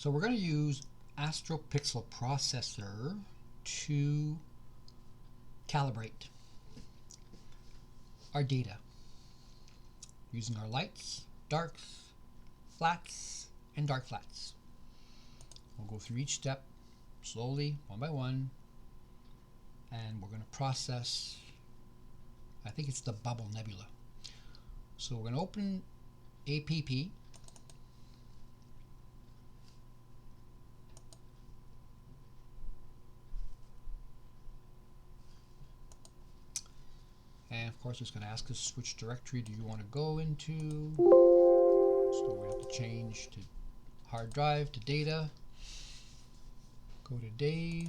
So we're going to use Astro Pixel Processor to calibrate our data using our lights, darks, flats, and dark flats. We'll go through each step slowly, one by one, and we're going to process, I think it's the bubble nebula. So we're going to open APP. And of course it's going to ask us which directory do you want to go into. So we have to change to hard drive to data. Go to Dave.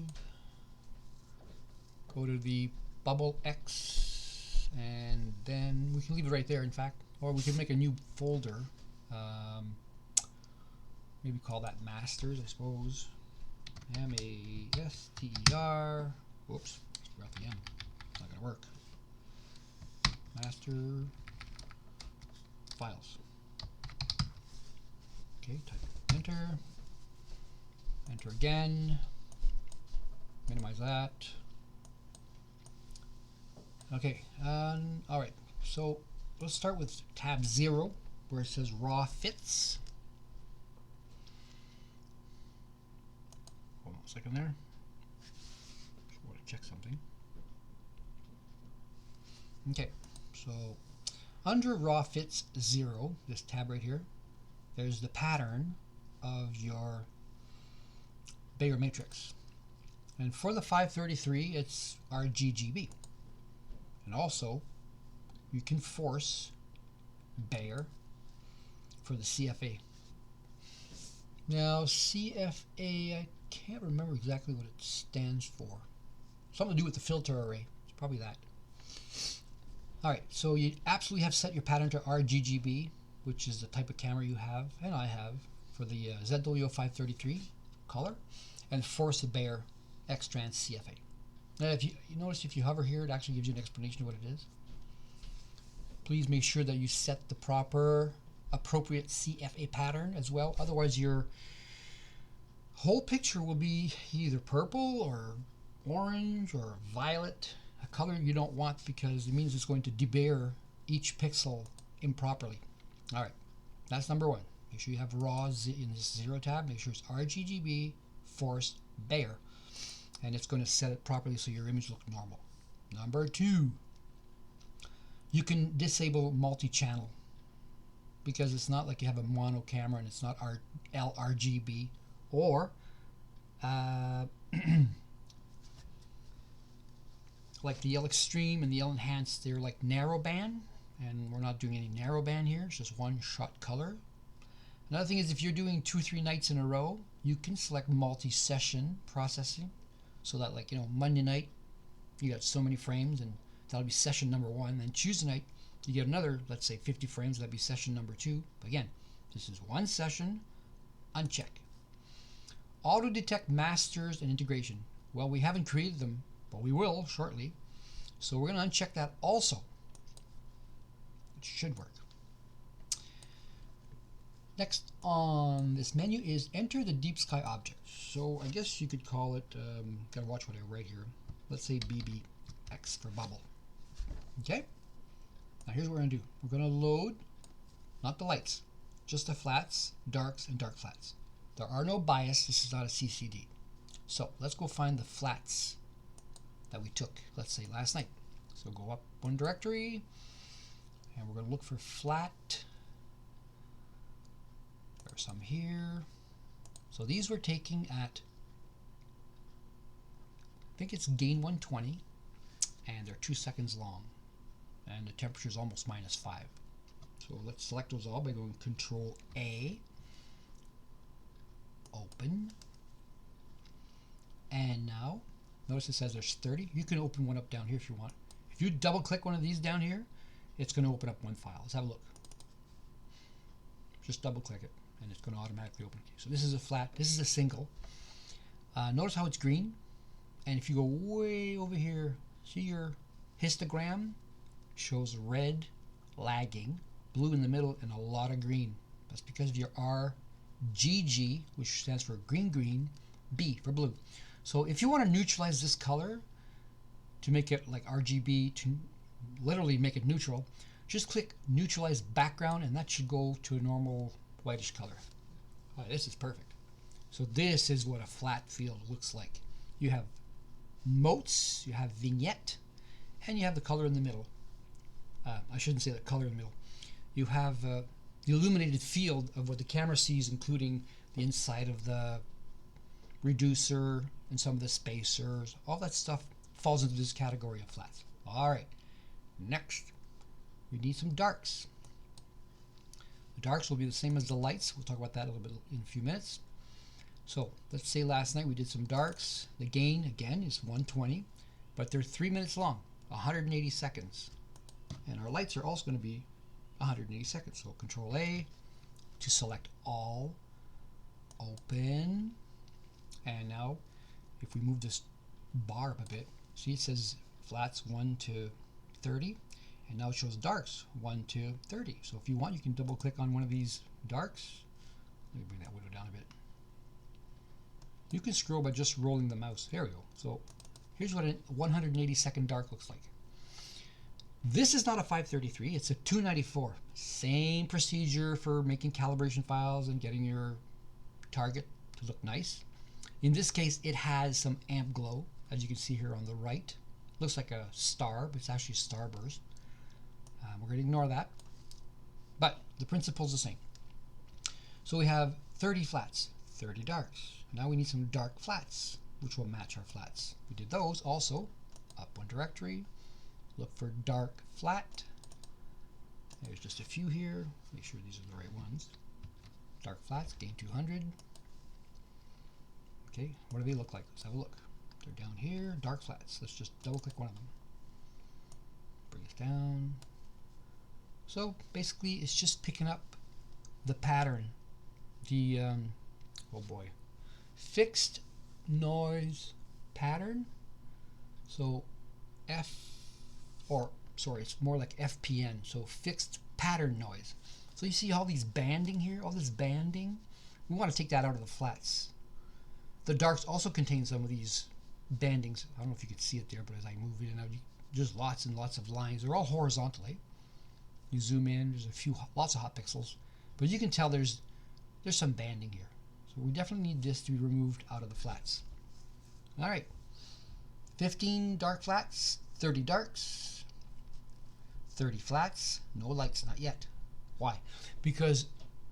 Go to the bubble X, and then we can leave it right there, in fact, or we can make a new folder. Maybe call that masters, I suppose. M-A-S-T-E-R. Whoops, forgot the M. It's not going to work. Master files. Okay, type enter. Enter again. Minimize that. Okay, all right. So let's start with tab 0, where it says raw fits. Hold on a second there. I want to check something. Okay, so under raw fits 0, this tab right here, there's the pattern of your Bayer matrix. And for the 533, it's RGGB. And also, you can force Bayer for the CFA. Now, CFA, I can't remember exactly what it stands for. Something to do with the filter array. It's probably that. Alright, so you absolutely have set your pattern to RGGB, which is the type of camera you have, and I have, for the ZW533 color, and force the Bayer X-Trans CFA. Now, if you notice, if you hover here, it actually gives you an explanation of what it is. Please make sure that you set the proper, appropriate CFA pattern as well. Otherwise, your whole picture will be either purple or orange or violet, a color you don't want, because it means it's going to debayer each pixel improperly. All right, that's number 1. Make sure you have raw in this 0 tab. Make sure it's RGGB forced Bayer. And it's going to set it properly so your image looks normal. Number 2, you can disable multi-channel, because it's not like you have a mono camera and it's not LRGB, or like the L Extreme and the L Enhanced, they're like narrow band, and we're not doing any narrow band here. It's just one shot color. Another thing is, if you're doing 2-3 nights in a row, you can select multi-session processing. So that, like, Monday night, you got so many frames, and that'll be session number 1. Then Tuesday night, you get another, let's say, 50 frames. That'll be session number 2. But again, this is one session. Uncheck. Auto detect masters and integration. Well, we haven't created them, but we will shortly. So we're going to uncheck that also. It should work. Next on this menu is enter the deep sky object. So I guess you could call it, gotta watch what I write here. Let's say BBX for bubble. Okay? Now here's what we're gonna do. We're gonna load, not the lights, just the flats, darks, and dark flats. There are no bias, this is not a CCD. So let's go find the flats that we took, let's say last night. So go up one directory, and we're gonna look for flat. There's some here. So these we're taking at, I think it's gain 120, and they're 2 seconds long, and the temperature is almost -5. So let's select those all by going Control A, open, and now notice it says there's 30. You can open one up down here if you want. If you double click one of these down here, it's going to open up one file. Let's have a look. Just double click it, and it's going to automatically open. So this is a flat, this is a single. Notice how it's green, and if you go way over here, see your histogram shows red lagging, blue in the middle, and a lot of green. That's because of your GG, which stands for green, green, B for blue. So if you want to neutralize this color to make it like RGB, to literally make it neutral, just click neutralize background and that should go to a normal whitish color. Oh, this is perfect. So this is what a flat field looks like. You have motes, you have vignette, and you have the color in the middle. I shouldn't say the color in the middle. You have the illuminated field of what the camera sees, including the inside of the reducer and some of the spacers. All that stuff falls into this category of flats. All right, next we need some darks. The darks will be the same as the lights. We'll talk about that a little bit in a few minutes. So let's say last night we did some darks. The gain again is 120, but they're 3 minutes long, 180 seconds. And our lights are also going to be 180 seconds. So Control A to select all, open, and now if we move this bar up a bit, see it says flats 1 to 30, and now it shows darks 1 to 30. So if you want, you can double click on one of these darks. Let me bring that window down a bit. You can scroll by just rolling the mouse. There we go. So here's what a 180 second dark looks like. This is not a 533, it's a 294. Same procedure for making calibration files and getting your target to look nice. In this case, it has some amp glow, as you can see here on the right. Looks like a star, but it's actually starburst. We're going to ignore that. But the principle's the same. So we have 30 flats, 30 darks. Now we need some dark flats, which will match our flats. We did those also. Up one directory, look for dark flat. There's just a few here. Make sure these are the right ones. Dark flats, gain 200. Okay, what do they look like? Let's have a look. They're down here, dark flats. Let's just double click one of them. Bring it down. So basically it's just picking up the pattern. The, oh boy, fixed noise pattern. So it's more like FPN, so fixed pattern noise. So you see all these banding here, all this banding. We want to take that out of the flats. The darks also contain some of these bandings. I don't know if you can see it there, but as I move in and out, there's lots and lots of lines. They're all horizontally. You zoom in, there's lots of hot pixels, but you can tell there's some banding here. So we definitely need this to be removed out of the flats. All right, 15 dark flats, 30 darks, 30 flats, no lights, not yet. Why? Because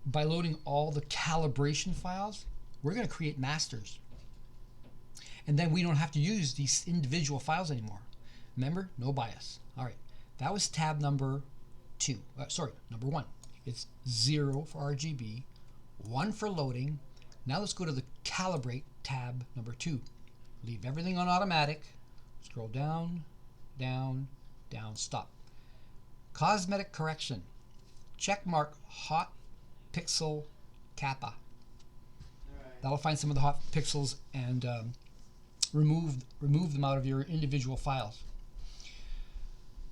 by loading all the calibration files, we're going to create masters. And then we don't have to use these individual files anymore. Remember, no bias. All right, that was tab number number 1. It's 0 for RGB, 1 for loading. Now let's go to the Calibrate tab number 2. Leave everything on automatic. Scroll down, down, down, stop. Cosmetic correction. Check mark hot pixel Kappa. That'll find some of the hot pixels and remove them out of your individual files.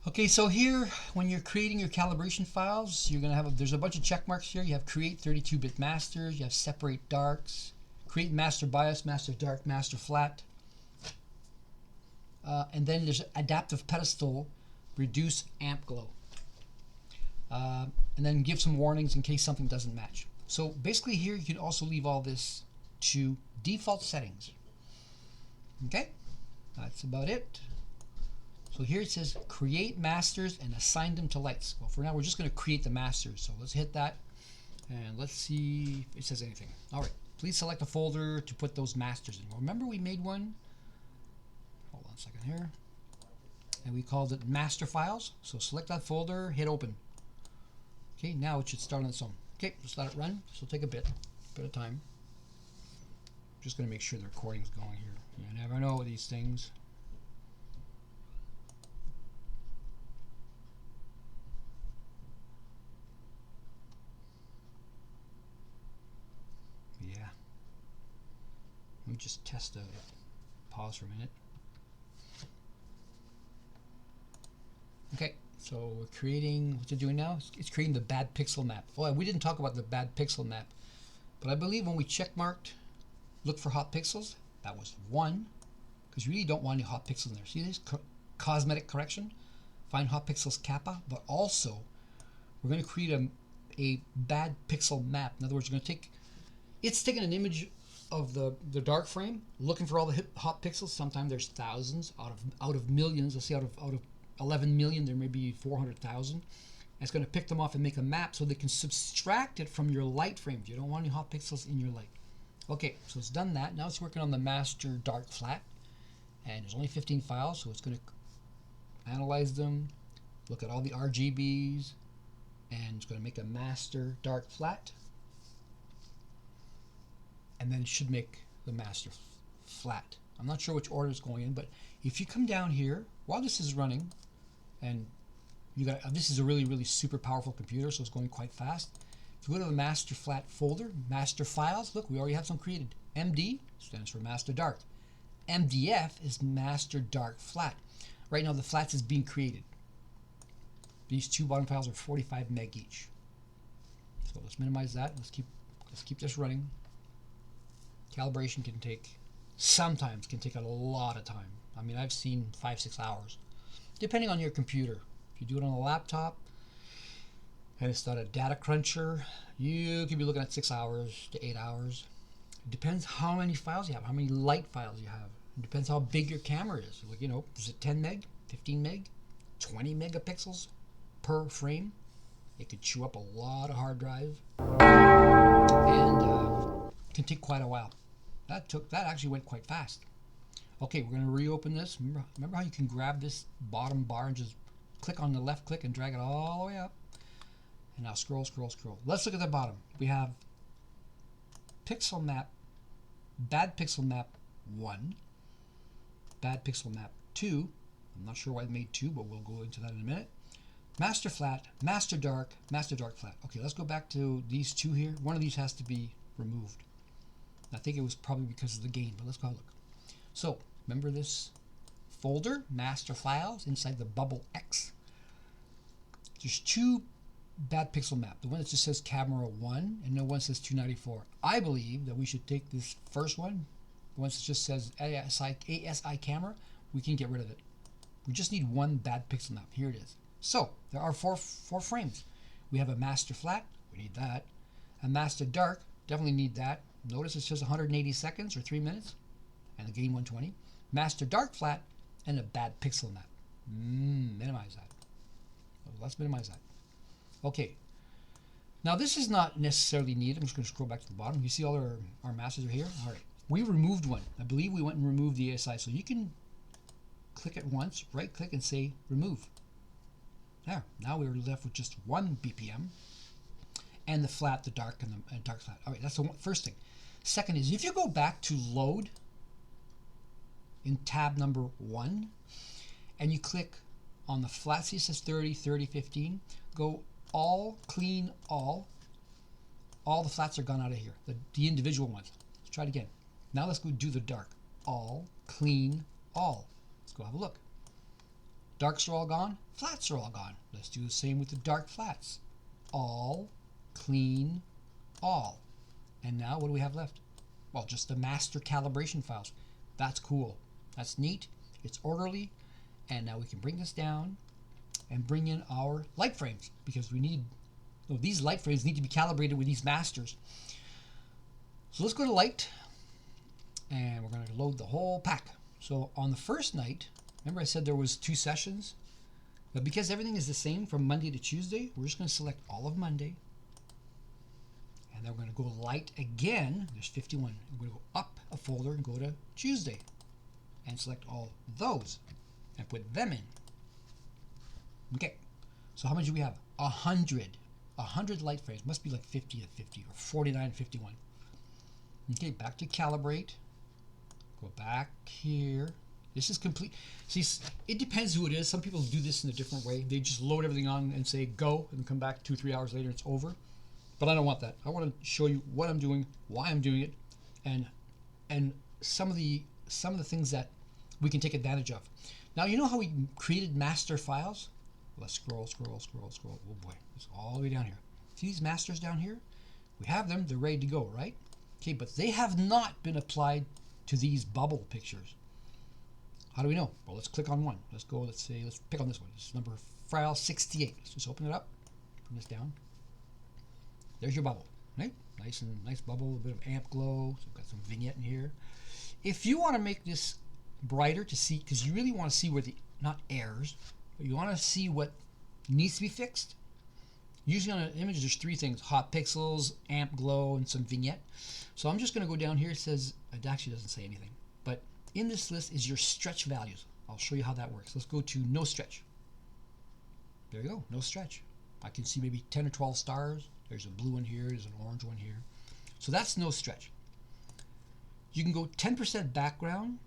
Okay, so here, when you're creating your calibration files, you're gonna have there's a bunch of check marks here. You have create 32-bit masters, you have separate darks, create master bias, master dark, master flat, and then there's adaptive pedestal, reduce amp glow, and then give some warnings in case something doesn't match. So basically here you can also leave all this to default settings. Okay, that's about it. So here it says create masters and assign them to lights. Well, for now we're just going to create the masters. So let's hit that and let's see if it says anything. All right, please select a folder to put those masters in. Well, remember we made one. Hold on a second here. And we called it master files. So select that folder, hit open. Okay, now it should start on its own. Okay, let's let it run. This will take a bit of time. Just going to make sure the recording's going here. You never know with these things. Yeah. Let me just test pause for a minute. Okay, so we're creating, what's it doing now? It's creating the bad pixel map. Oh, we didn't talk about the bad pixel map, But I believe when we check marked, look for hot pixels, that was 1, because you really don't want any hot pixels in there. See this? Cosmetic correction. Find hot pixels kappa, but also we're going to create a bad pixel map. In other words, you're going to it's taking an image of the dark frame, looking for all the hot pixels. Sometimes there's thousands out of millions. Let's say out of 11 million, there may be 400,000. It's going to pick them off and make a map so they can subtract it from your light frames. You don't want any hot pixels in your light. Okay, so it's done that. Now it's working on the master dark flat, and there's only 15 files, so it's going to analyze them, look at all the RGBs, and it's going to make a master dark flat, and then it should make the master flat. I'm not sure which order it's going in, but if you come down here while this is running, and this is a really super powerful computer, so it's going quite fast. If you go to the master flat folder, master files, look, we already have some created. MD stands for master dark. MDF is master dark flat. Right now the flats is being created. These two bottom files are 45 meg each. So let's minimize that. Let's keep this running. Calibration sometimes can take a lot of time. I mean, I've seen 5-6 hours, depending on your computer. If you do it on a laptop and it's not a data cruncher, you could be looking at 6 hours to 8 hours. It depends how many files you have, how many light files you have. It depends how big your camera is. Like, is it 10 meg, 15 meg, 20 megapixels per frame? It could chew up a lot of hard drive, and can take quite a while. That actually went quite fast. Okay, we're going to reopen this. Remember how you can grab this bottom bar and just click on the left click and drag it all the way up? And now scroll. Let's look at the bottom. We have pixel map, bad pixel map 1, bad pixel map 2. I'm not sure why I made 2, but we'll go into that in a minute. Master flat, master dark flat. Okay, let's go back to these two here. One of these has to be removed. I think it was probably because of the gain, but let's go have a look. So remember this folder, master files, inside the bubble X. There's two bad pixel map. The one that just says camera 1 and the one that says 294. I believe that we should take this first one, the one that just says ASI camera, we can get rid of it. We just need one bad pixel map. Here it is. So there are four frames. We have a master flat, we need that. A master dark, definitely need that. Notice it says 180 seconds or 3 minutes, and the gain 120. Master dark flat, and a bad pixel map. Minimize that. Let's minimize that. Okay. Now this is not necessarily needed. I'm just going to scroll back to the bottom. You see all our masters are here? All right. We removed one. I believe we went and removed the ASI. So you can click it once, right click and say remove. There. Now we're left with just one BPM. And the flat, the dark, and the dark flat. All right, that's the first thing. Second is, if you go back to load in tab number 1, and you click on the flat, see it says 30, 30, 15, go all, clean, all the flats are gone out of here, the individual ones. Let's try it again. Now let's go do the dark. All, clean, all. Let's go have a look. Darks are all gone, flats are all gone. Let's do the same with the dark flats. All, clean, all. And now what do we have left? Well, just the master calibration files. That's cool. That's neat. It's orderly. And now we can bring this down and bring in our light frames, because we need, these light frames need to be calibrated with these masters. So let's go to light, and we're going to load the whole pack. So on the first night, remember I said there was 2 sessions? But because everything is the same from Monday to Tuesday, we're just going to select all of Monday. And then we're going to go light again. There's 51. We're going to go up a folder and go to Tuesday and select all those and put them in. Okay, so how many do we have? 100. 100 light frames. Must be like 50 at 50 or 49 at 51. Okay, back to calibrate. Go back here. This is complete. See, it depends who it is. Some people do this in a different way. They just load everything on and say go, and come back 2-3 hours later, it's over. But I don't want that. I want to show you what I'm doing, why I'm doing it, and some of the things that we can take advantage of. Now, you know how we created master files? Let's scroll. Oh boy, it's all the way down here. See these masters down here? We have them, they're ready to go, right? Okay, but they have not been applied to these bubble pictures. How do we know? Well, let's click on one. Let's go, let's pick on this one. This is number file 68. Let's just open it up, bring this down. There's your bubble, right? Nice bubble, a bit of amp glow. So we've got some vignette in here. If you want to make this brighter to see, because you really want to see where the, not errors, but you want to see what needs to be fixed. Usually on an image, there's three things: hot pixels, amp glow, and some vignette. So I'm just going to go down here. It says, it actually doesn't say anything, but in this list is your stretch values. I'll show you how that works. Let's go to no stretch. There you go, no stretch. I can see maybe 10 or 12 stars. There's a blue one here, there's an orange one here. So that's no stretch. You can go 10% background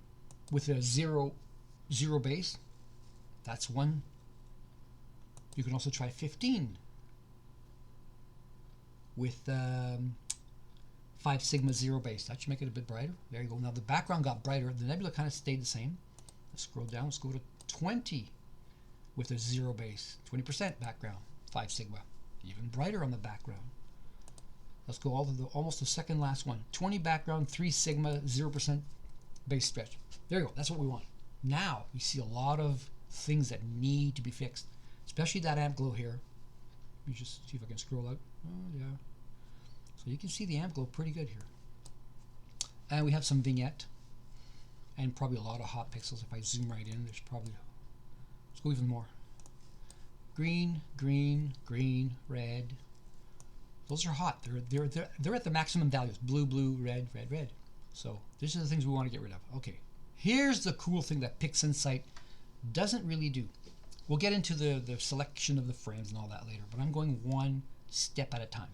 with a zero base. That's one. You can also try 15 with 5 sigma 0 base. That should make it a bit brighter. There you go. Now the background got brighter. The nebula kind of stayed the same. Let's scroll down. Let's go to 20 with a 0 base. 20% background, 5 sigma. Even brighter on the background. Let's go all to the almost the second last one. 20 background, 3 sigma, 0% base stretch. There you go. That's what we want. Now we see a lot of things that need to be fixed, especially that amp glow here. Let me just see if I can scroll out. Oh yeah. So you can see the amp glow pretty good here. And we have some vignette and probably a lot of hot pixels. If I zoom right in, there's probably, let's go even more. Green, green, green, red. Those are hot. They're at the maximum values. Blue, blue, red, red, red. So these are the things we want to get rid of. Okay. Here's the cool thing that PixInsight doesn't really do. We'll get into the selection of the frames and all that later, but I'm going one step at a time.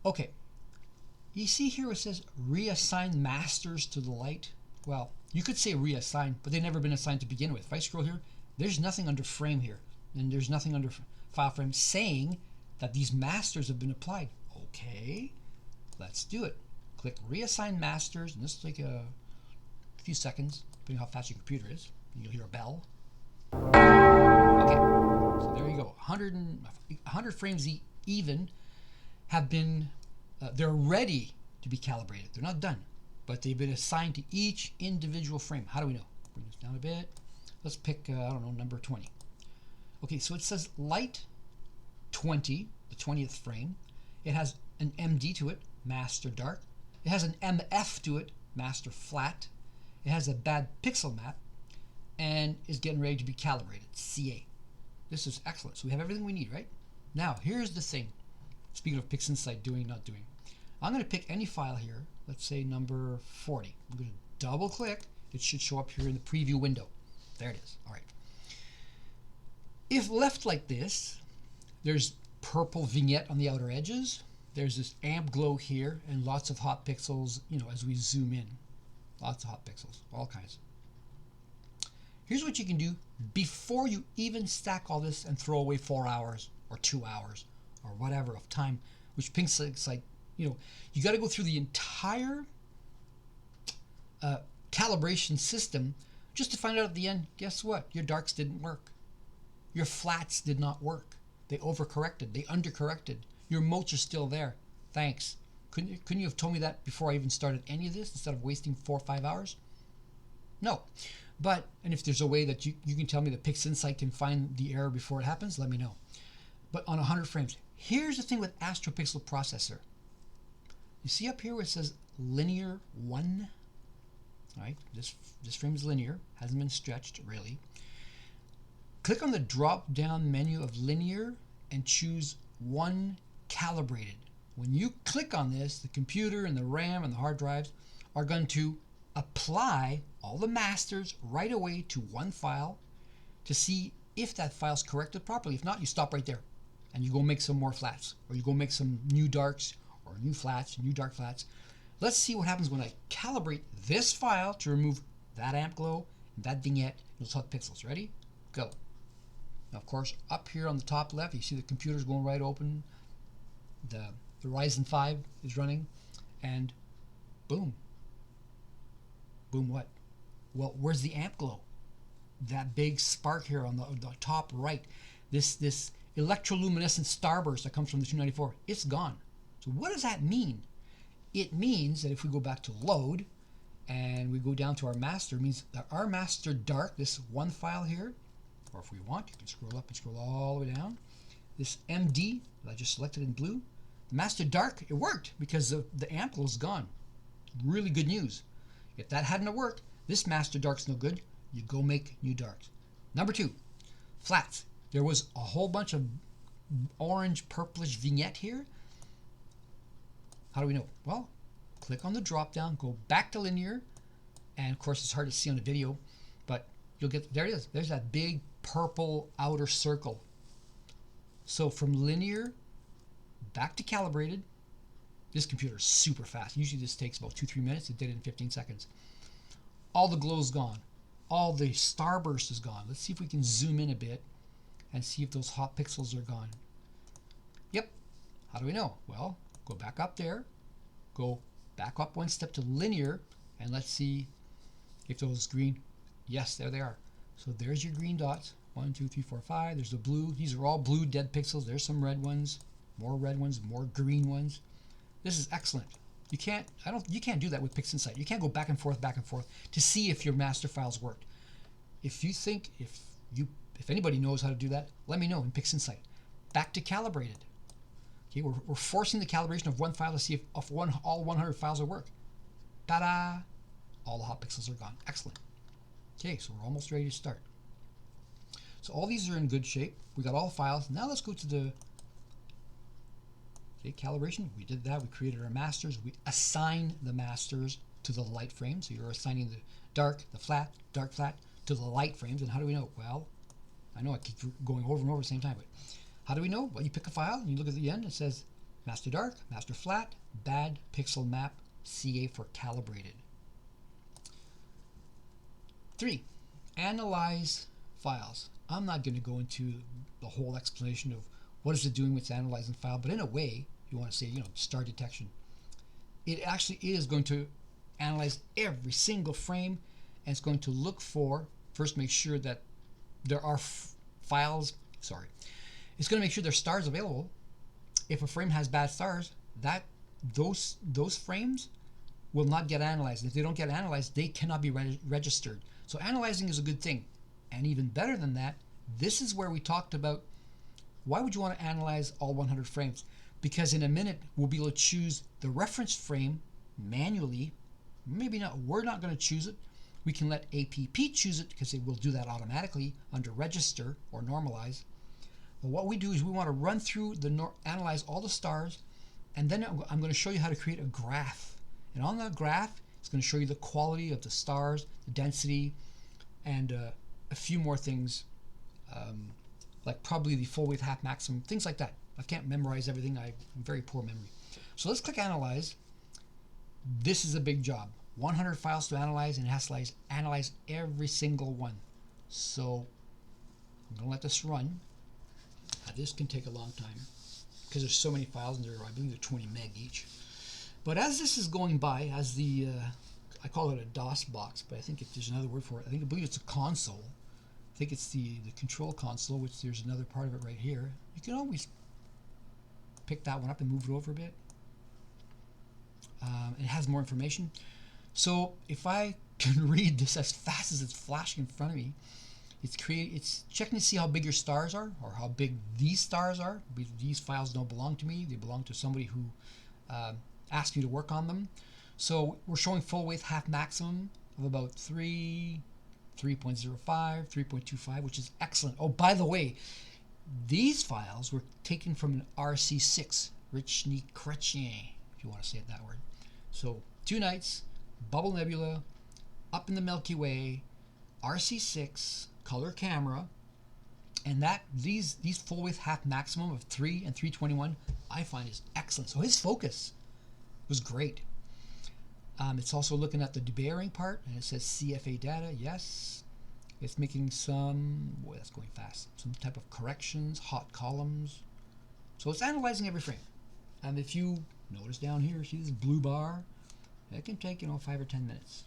Okay. You see here it says reassign masters to the light. Well, you could say reassign, but they've never been assigned to begin with. If I scroll here, there's nothing under frame here, and there's nothing under file frame saying that these masters have been applied. Okay, let's do it. Click reassign masters, and this will take a few seconds, depending on how fast your computer is. And you'll hear a bell. Okay, so there you go. 100 frames even have been, they're ready to be calibrated. They're not done, but they've been assigned to each individual frame. How do we know? Bring this down a bit. Let's pick, I don't know, number 20. Okay, so it says light 20, the 20th frame. It has an MD to it, master dark. It has an MF to it, master flat. It has a bad pixel map and is getting ready to be calibrated, CA. This is excellent. So we have everything we need, right? Now, here's the thing. Speaking of PixInsight doing, not doing. I'm going to pick any file here. Let's say number 40. I'm going to double click. It should show up here in the preview window. There it is. All right. If left like this, there's purple vignette on the outer edges. There's this amp glow here and lots of hot pixels, you know, as we zoom in. Lots of hot pixels, all kinds. Here's what you can do before you even stack all this and throw away 4 hours or 2 hours or whatever of time, which PixInsight, you know, you got to go through the entire calibration system just to find out at the end, guess what? Your darks didn't work. Your flats did not work. They overcorrected. They undercorrected. Your motes are still there. Thanks. Couldn't you have told me that before I even started any of this instead of wasting 4 or 5 hours? No. But, and if there's a way that you can tell me that PixInsight can find the error before it happens, let me know. But on 100 frames, here's the thing with Astro Pixel Processor. You see up here where it says linear 1? All right, this frame is linear, hasn't been stretched really. Click on the drop down menu of linear and choose 1 calibrated. When you click on this, the computer and the RAM and the hard drives are going to apply all the masters right away to one file to see if that file's corrected properly. If not, you stop right there and you go make some more flats, or you go make some new darks or new flats, new dark flats. Let's see what happens when I calibrate this file to remove that amp glow, that vignette, those hot pixels. Ready? Go. Now, of course, up here on the top left, you see the computer's going right open. The Ryzen 5 is running, and boom. Boom what? Well, where's the amp glow? That big spark here on the top right. This electroluminescent starburst that comes from the 294, it's gone. So So what does that mean? It means that if we go back to load and we go down to our master, it means that our master dark, this one file here, or if we want, you can scroll up and scroll all the way down. This MD that I just selected in blue, the master dark, it worked because the ample is gone. Really good news. If that hadn't worked, this master dark's no good. You go make new darks. Number 2, flats. There was a whole bunch of orange purplish vignette here. How do we know? Well, click on the drop down, go back to linear, and of course it's hard to see on the video, but you'll get, there it is. There's that big purple outer circle. So from linear back to calibrated, this computer is super fast. Usually this takes about 2-3 minutes. It did it in 15 seconds. All the glow's gone. All the starburst is gone. Let's see if we can zoom in a bit and see if those hot pixels are gone. Yep. How do we know? Well, go back up there, go back up one step to linear, and let's see if those green, yes, there they are. So there's your green dots, 1, 2, 3, 4, 5. There's the blue. These are all blue dead pixels. There's some red ones, more green ones. This is excellent. You can't do that with PixInsight. You can't go back and forth to see if your master files worked. If you think, if anybody knows how to do that, let me know in PixInsight. Back to calibrated. Okay, we're forcing the calibration of one file to see if all 100 files will work. Ta-da! All the hot pixels are gone. Excellent. Okay, so we're almost ready to start. So all these are in good shape. We got all files. Now let's go to the calibration. We did that. We created our masters. We assign the masters to the light frame. So you're assigning the dark, the flat, dark, flat to the light frames. And how do we know? Well, I know I keep going over and over at the same time, but how do we know? Well, you pick a file and you look at the end. It says master dark, master flat, bad pixel map, CA for calibrated. 3, analyze files. I'm not going to go into the whole explanation of what is it doing with analyzing file, but in a way, you want to say, star detection. It actually is going to analyze every single frame, and it's going to look for, first make sure that there are files, it's going to make sure there's stars available. If a frame has bad stars, those frames will not get analyzed. If they don't get analyzed, they cannot be registered. So analyzing is a good thing. And even better than that, this is where we talked about why would you want to analyze all 100 frames? Because in a minute, we'll be able to choose the reference frame manually. Maybe not, we're not going to choose it. We can let APP choose it because it will do that automatically under register or normalize. But what we do is we want to run through analyze all the stars, and then I'm going to show you how to create a graph. And on that graph, it's going to show you the quality of the stars, the density, and a few more things, like probably the full width half maximum, things like that. I can't memorize everything. I have very poor memory. So let's click analyze. This is a big job. 100 files to analyze, and it has to analyze every single one. So I'm going to let this run. This can take a long time because there's so many files, and I believe they're 20 meg each. But as this is going by, as the I call it a DOS box, but I think there's another word for it. I believe it's a console. I think it's the control console, which there's another part of it right here. You can always pick that one up and move it over a bit. It has more information. So if I can read this as fast as it's flashing in front of me, it's checking to see how big your stars are, or how big these stars are. These files don't belong to me. They belong to somebody who asked me to work on them. So we're showing full width half maximum of about 3, 3.05, 3.25, which is excellent. Oh, by the way, these files were taken from an RC6, Rejection, if you want to say it that word. So 2 nights, Bubble Nebula, up in the Milky Way, RC6, color camera, and these full width half maximum of 3 and 321 I find is excellent. So his focus was great. It's also looking at the debayering part, and it says CFA data. Yes, it's making some, boy, that's going fast, some type of corrections, hot columns. So it's analyzing every frame. And if you notice down here, see this blue bar, it can take 5 or 10 minutes.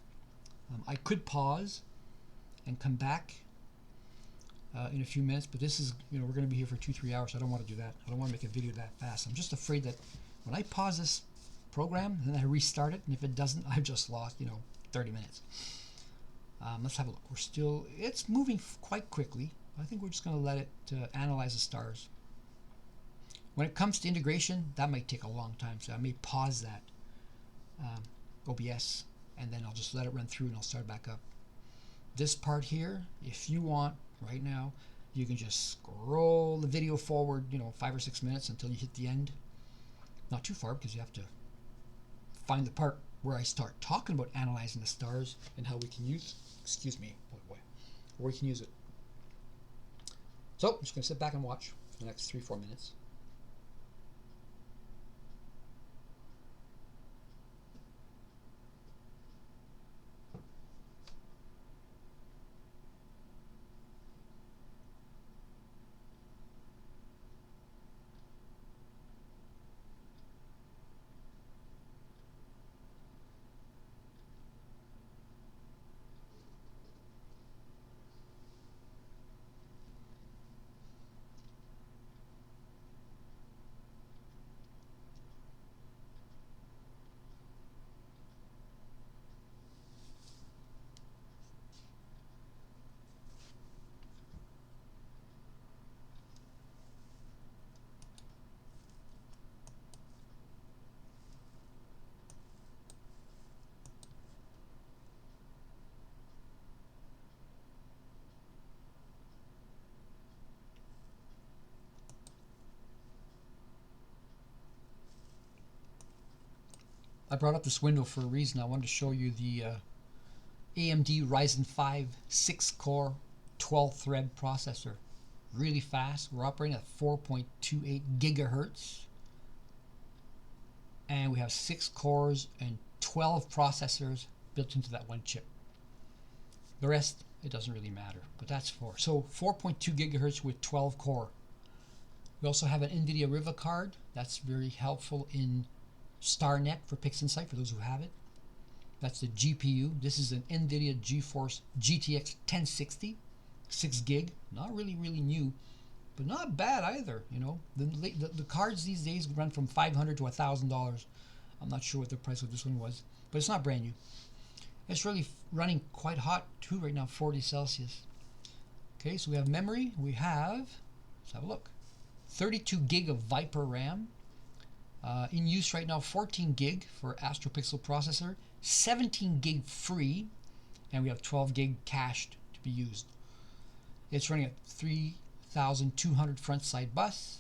I could pause and come back in a few minutes, but this is, we're going to be here for 2-3 hours. So I don't want to do that. I don't want to make a video that fast. I'm just afraid that when I pause this program and then I restart it, and if it doesn't, I've just lost, 30 minutes. Let's have a look. It's moving quite quickly. I think we're just going to let it analyze the stars. When it comes to integration, that might take a long time, so I may pause that OBS, and then I'll just let it run through and I'll start back up. This part here, if you want right now, you can just scroll the video forward, 5 or 6 minutes until you hit the end. Not too far, because you have to find the part where I start talking about analyzing the stars and how we can use, where we can use it. So I'm just going to sit back and watch for the next 3-4 minutes. I brought up this window for a reason. I wanted to show you the AMD Ryzen 5 6-core 12-thread processor. Really fast. We're operating at 4.28 gigahertz. And we have 6 cores and 12 processors built into that one chip. The rest, it doesn't really matter, but that's 4. So 4.2 gigahertz with 12 core. We also have an NVIDIA Riva card. That's very helpful in StarNet for PixInsight, for those who have it. That's the GPU. This is an NVIDIA GeForce GTX 1060, 6 gig. Not really new, but not bad either. The cards these days run from $500 to $1,000. I'm not sure what the price of this one was, but it's not brand new. It's really running quite hot too right now, 40 Celsius. Okay, so we have memory. We have, let's have a look, 32 gig of Viper RAM. In use right now, 14 gig for Astro Pixel Processor, 17 gig free, and we have 12 gig cached to be used. It's running at 3200 front side bus.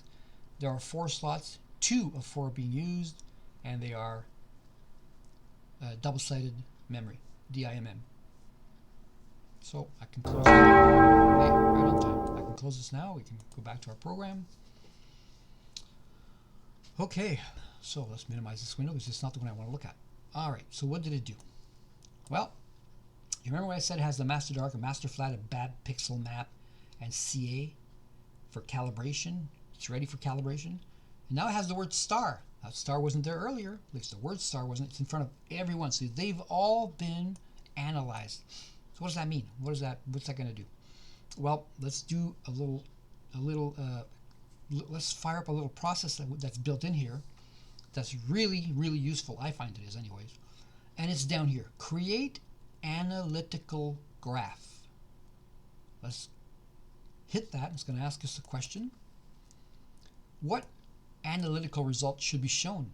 There are 4 slots, 2 of 4 being used, and they are double-sided memory, DIMM. So I can close it. Hey, right on time. I can close this now. We can go back to our program. Okay, so let's minimize this window because it's not the one I want to look at. All right, so what did it do? Well, you remember what I said? It has the master dark, a master flat, a bad pixel map, and CA for calibration. It's ready for calibration. And now it has the word star. That star wasn't there earlier. At least the word star wasn't. It's in front of everyone. So they've all been analyzed. So what does that mean? What's that going to do? Well, let's do let's fire up a little process that's built in here that's really useful. I find it is anyways. And it's down here. Create analytical graph. Let's hit that. It's going to ask us a question. What analytical results should be shown?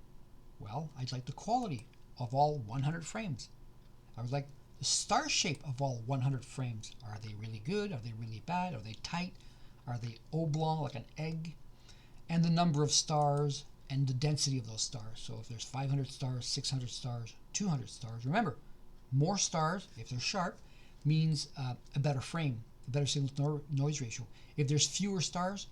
Well, I'd like the quality of all 100 frames. I would like the star shape of all 100 frames. Are they really good? Are they really bad? Are they tight? Are they oblong like an egg? And the number of stars and the density of those stars. So if there's 500 stars, 600 stars, 200 stars, remember, more stars, if they're sharp, means a better frame, a better signal to noise ratio. If there's fewer stars,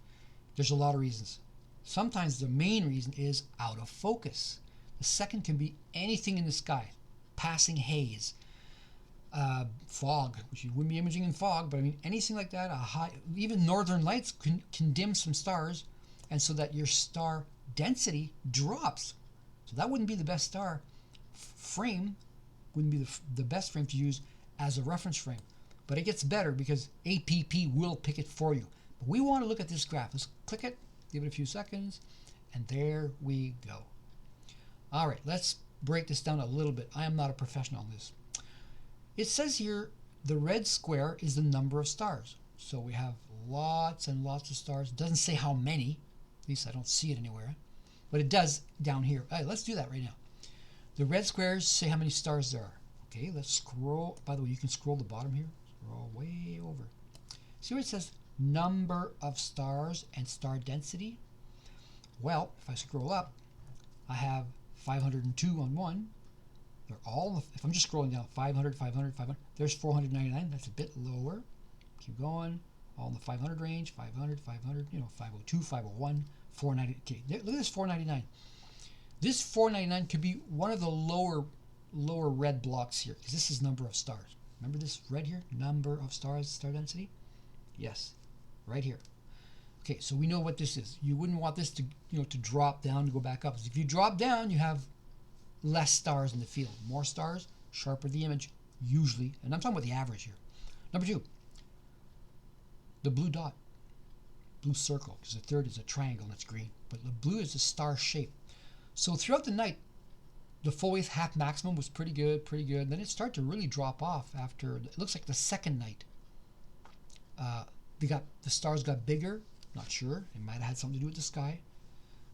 there's a lot of reasons. Sometimes the main reason is out of focus. The second can be anything in the sky, passing haze, fog, which you wouldn't be imaging in fog, but I mean anything like that, even northern lights can dim some stars, and so that your star density drops. So that wouldn't be the best star frame, wouldn't be the best frame to use as a reference frame. But it gets better because APP will pick it for you. But we want to look at this graph. Let's click it, give it a few seconds, and there we go. All right, let's break this down a little bit. I am not a professional on this. It says here the red square is the number of stars. So we have lots and lots of stars. It doesn't say how many. At least I don't see it anywhere. But it does down here. All right, let's do that right now. The red squares say how many stars there are. Okay, let's scroll. By the way, you can scroll the bottom here. Scroll way over. See where it says number of stars and star density? Well, if I scroll up, I have 502 on one. They're all, if I'm just scrolling down, 500, 500, 500. There's 499. That's a bit lower. Keep going. All in the 500 range. 500, 500, 502, 501, 490. Okay, look at this 499. This 499 could be one of the lower red blocks here, because this is number of stars. Remember this red here? Number of stars, star density? Yes, right here. Okay, so we know what this is. You wouldn't want this to, to drop down and go back up. If you drop down, you have less stars in the field. More stars, sharper the image, usually. And I'm talking about the average here. Number 2, the blue dot, blue circle, because the third is a triangle and it's green. But the blue is a star shape. So throughout the night, the full width half maximum was pretty good, pretty good. Then it started to really drop off after, it looks like the second night. The stars got bigger. Not sure. It might have had something to do with the sky.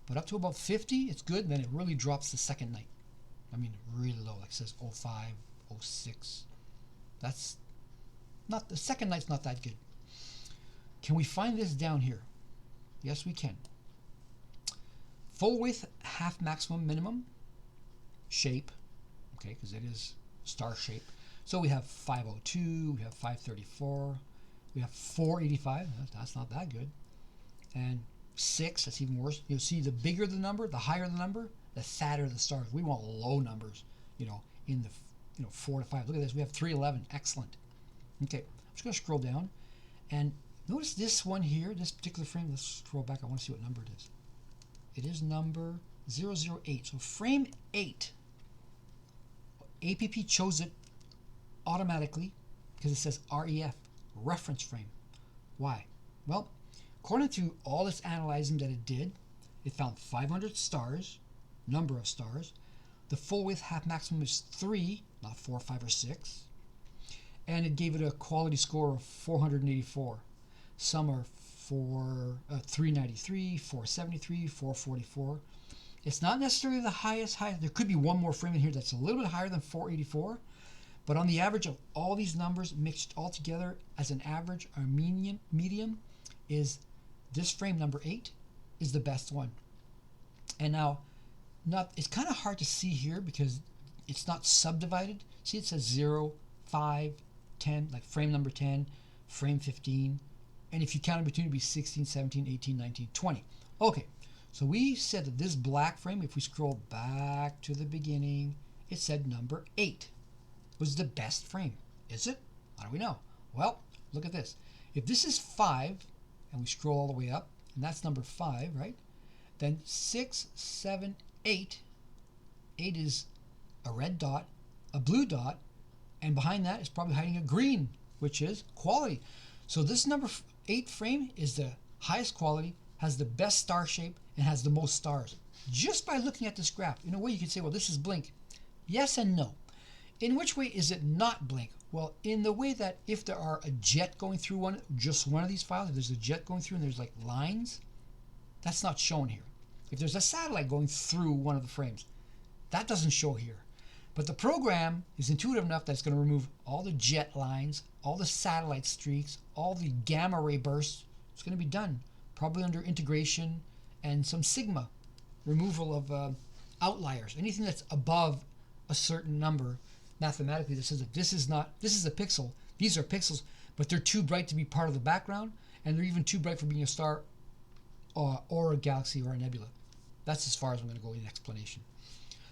But up to about 50, it's good. And then it really drops the second night. I mean, really low. Like it says 05, 06. That's not, the second night's not that good. Can we find this down here? Yes, we can. Full width, half maximum minimum. Shape. Okay, because it is star shape. So we have 502, we have 534, we have 485. That's not that good. And 6, that's even worse. You'll see the bigger the number, the higher the number, the fatter the stars. We want low numbers, in the 4 to 5. Look at this. We have 311. Excellent. Okay, I'm just going to scroll down. And notice this one here, this particular frame. Let's scroll back. I want to see what number it is. It is number 008. So frame 8. APP chose it automatically because it says REF, reference frame. Why? Well, according to all this analyzing that it did, it found 500 stars, number of stars. The full width half maximum is 3, not 4, 5, or 6. And it gave it a quality score of 484. Some are 393, 473, 444. It's not necessarily the highest. There could be one more frame in here that's a little bit higher than 484. But on the average of all these numbers mixed all together as an average or medium is this frame number 8 is the best one. And now, it's kind of hard to see here because it's not subdivided. See, it says 0, 5, 10, like frame number 10, frame 15. And if you count in between, it'd be 16, 17, 18, 19, 20. Okay, so we said that this black frame, if we scroll back to the beginning, it said number 8 was the best frame. Is it? How do we know? Well, look at this. If this is 5, and we scroll all the way up, and that's number 5, right? Then 6, 7, 8. 8 is a red dot, a blue dot, and behind that is probably hiding a green, which is quality. So this number 8 frame is the highest quality, has the best star shape, and has the most stars. Just by looking at this graph, in a way you could say, well, this is blink. Yes and no. In which way is it not blink? Well, in the way that if there are a jet going through just one of these files, if there's a jet going through and there's like lines, that's not shown here. If there's a satellite going through one of the frames, that doesn't show here. But the program is intuitive enough that it's going to remove all the jet lines, all the satellite streaks, all the gamma ray bursts. It's going to be done, probably under integration and some sigma, removal of outliers, anything that's above a certain number. Mathematically, this says that this is a pixel. These are pixels, but they're too bright to be part of the background, and they're even too bright for being a star or a galaxy or a nebula. That's as far as I'm going to go in explanation.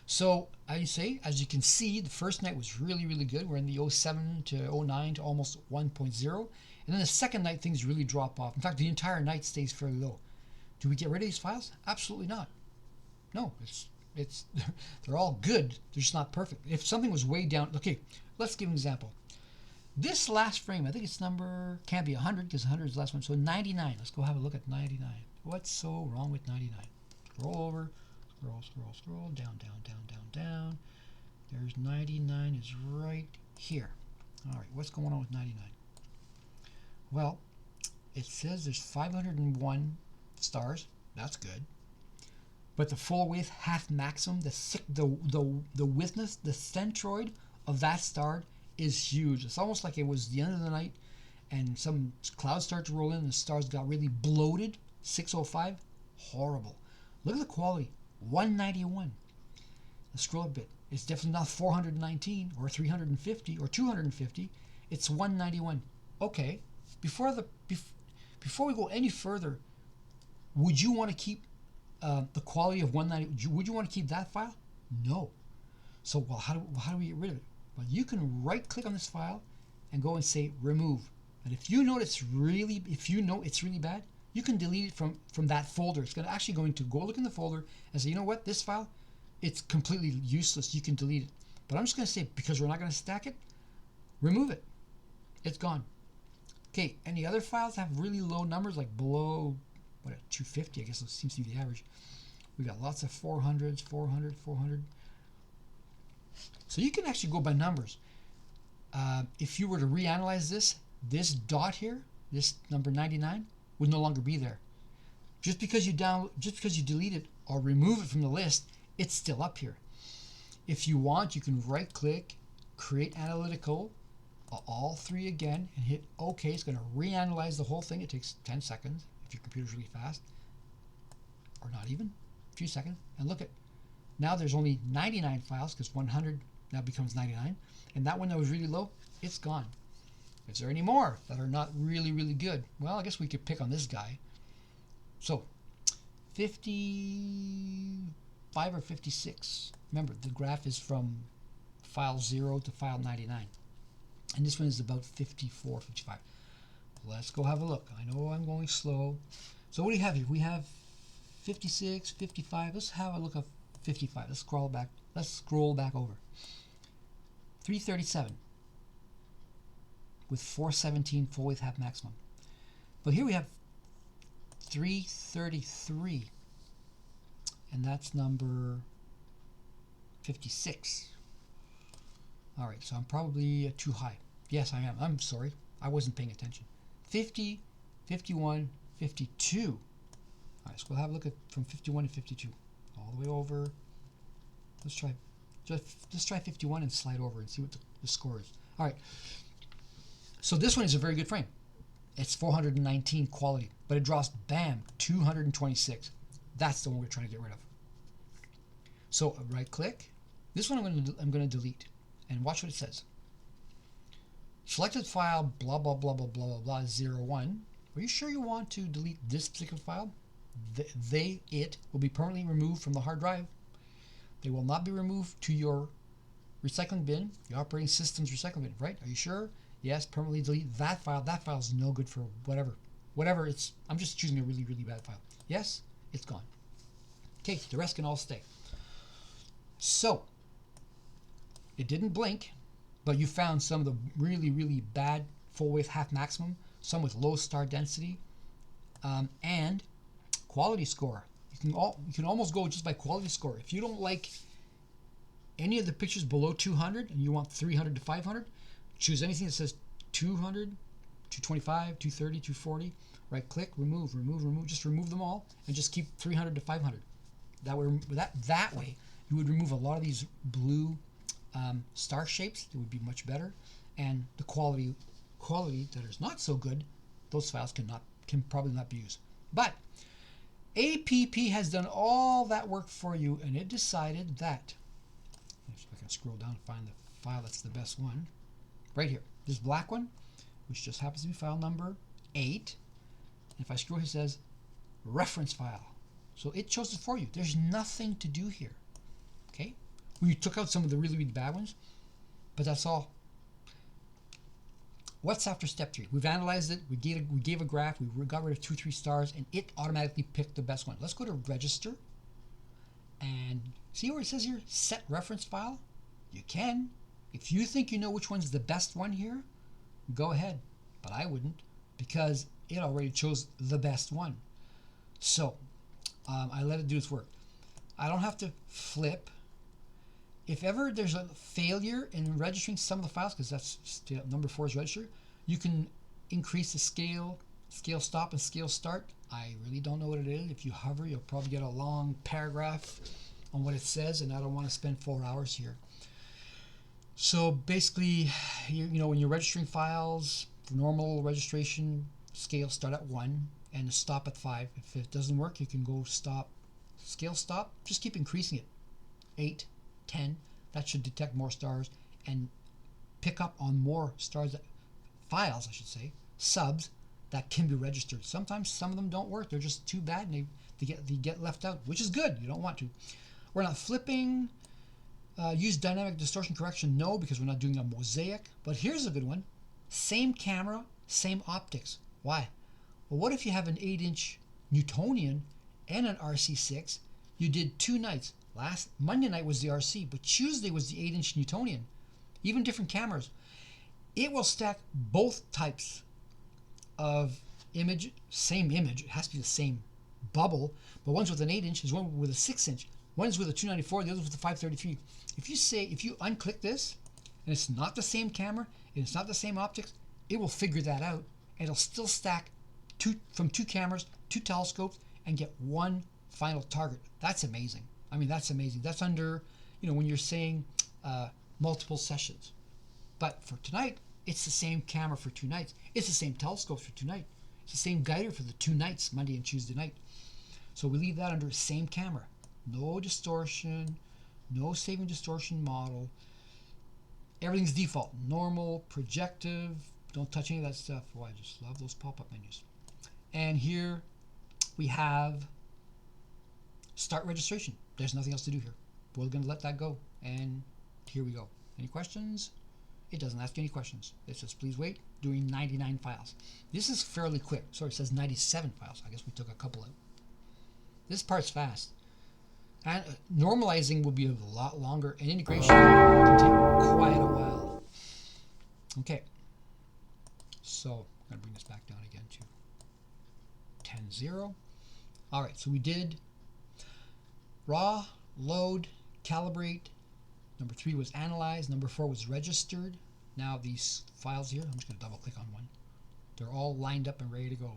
So as you can see, the first night was really, really good. We're in the 07 to 09 to almost 1.0. And then the second night, things really drop off. In fact, the entire night stays fairly low. Do we get rid of these files? Absolutely not. No, they're all good. They're just not perfect. If something was way down, okay, let's give an example. This last frame, I think it's can't be 100 because 100 is the last one. So 99. Let's go have a look at 99. What's so wrong with 99? Scroll over, scroll, down, down, down, down. There's 99 is right here. All right, what's going on with 99? Well, it says there's 501 stars. That's good. But the full width half maximum, the widthness, the centroid of that star is huge. It's almost like it was the end of the night and some clouds start to roll in and the stars got really bloated. 605, horrible. Look at the quality, 191. Let's scroll a bit. It's definitely not 419 or 350 or 250. It's 191. Okay, before we go any further, would you want to keep the quality of 190? Would you want to keep that file? No. So, well, how do we get rid of it? Well, you can right-click on this file and go and say remove. And if you know it's really bad, you can delete it from that folder. It's actually going to go look in the folder and say, you know what, this file, it's completely useless. You can delete it. But I'm just going to say, because we're not going to stack it, remove it. It's gone. Okay, any other files have really low numbers, like below, 250, I guess it seems to be the average. We got lots of 400s, 400, 400. So you can actually go by numbers. If you were to reanalyze this dot here, this number 99, would no longer be there. Just because you delete it or remove it from the list, it's still up here. If you want, you can right-click, create analytical, all three again, and hit OK. It's going to reanalyze the whole thing. It takes 10 seconds if your computer's really fast, or not even, a few seconds. And look at, now there's only 99 files because 100 now becomes 99, and that one that was really low, it's gone. Is there any more that are not really, really good? Well, I guess we could pick on this guy. So, 55 or 56. Remember, the graph is from file 0 to file 99. And this one is about 54, 55. Let's go have a look. I know I'm going slow. So what do you have here? We have 56, 55. Let's have a look at 55. Let's scroll back over. 337 with 417 full width half maximum. But here we have 333, and that's number 56. All right, so I'm probably too high. Yes, I am. I'm sorry. I wasn't paying attention. 50, 51, 52. All right, so we'll have a look at from 51 to 52. All the way over. Let's try 51 and slide over and see what the score is. All right. So this one is a very good frame. It's 419 quality, but it draws, bam, 226. That's the one we're trying to get rid of. So right click. This one I'm going to delete, and watch what it says. Selected file blah blah blah blah blah blah 01. Are you sure you want to delete this particular file? It will be permanently removed from the hard drive. They will not be removed to your recycling bin, the operating system's recycling bin, right? Are you sure? Yes, permanently delete that file. That file is no good for whatever it's. I'm just choosing a really, really bad file. Yes, it's gone. Okay, the rest can all stay. So, it didn't blink, but you found some of the really, really bad full width half maximum, some with low star density, and quality score. You can almost go just by quality score. If you don't like any of the pictures below 200 and you want 300 to 500, choose anything that says 200, 225, 230, 240. Right click, remove. Just remove them all and just keep 300 to 500. That way you would remove a lot of these blue star shapes. It would be much better, and the quality that is not so good, those files can probably not be used. But APP has done all that work for you, and it decided that, if I can scroll down and find the file that's the best one, right here, this black one, which just happens to be file number 8. And if I scroll here, it says reference file. So it chose it for you. There's nothing to do here. Okay? We took out some of the really, really bad ones, but that's all. What's after step 3? We've analyzed it. We gave a graph. We got rid of 2, 3 stars, and it automatically picked the best one. Let's go to register and see where it says here, set reference file. You can. If you think you know which one's the best one here, go ahead. But I wouldn't, because it already chose the best one. So I let it do its work. I don't have to flip if ever there's a failure in registering some of the files, because that's still, number 4 is registered, you can increase the scale stop and scale start. I really don't know what it is. If you hover, you'll probably get a long paragraph on what it says, and I don't want to spend 4 hours here. So basically, you know, when you're registering files, for normal registration, scale start at 1 and stop at 5. If it doesn't work, you can go scale stop, just keep increasing it. 8, 10, that should detect more stars and pick up on more stars, files I should say, subs that can be registered. Sometimes some of them don't work, they're just too bad and they get left out, which is good, you don't want to. We're not flipping. Use dynamic distortion correction, no, because we're not doing a mosaic. But here's a good one. Same camera, same optics. Why? Well, what if you have an 8-inch Newtonian and an RC6? You did 2 nights. Last Monday night was the RC, but Tuesday was the 8-inch Newtonian. Even different cameras. It will stack both types of image, same image. It has to be the same bubble, but one's with an 8-inch, is one with a 6-inch. One's with a 294, the other's with a 533. If you unclick this, and it's not the same camera, and it's not the same optics, it will figure that out, and it'll still stack from 2 cameras, 2 telescopes, and get one final target. That's amazing. I mean, that's amazing. That's under, you know, when you're saying multiple sessions. But for tonight, it's the same camera for 2 nights. It's the same telescopes for 2 nights. It's the same guider for the 2 nights, Monday and Tuesday night. So we leave that under same camera. No distortion, no saving distortion model. Everything's default. Normal, projective. Don't touch any of that stuff. Oh, I just love those pop-up menus. And here we have start registration. There's nothing else to do here. We're going to let that go. And here we go. Any questions? It doesn't ask any questions. It says, please wait, doing 99 files. This is fairly quick. Sorry, it says 97 files. I guess we took a couple out. This part's fast. And normalizing will be a lot longer, and integration can take quite a while. Okay. So, I'm going to bring this back down again to 10.0. All right, so we did raw, load, calibrate. Number 3 was analyze. Number 4 was registered. Now these files here, I'm just going to double click on one. They're all lined up and ready to go.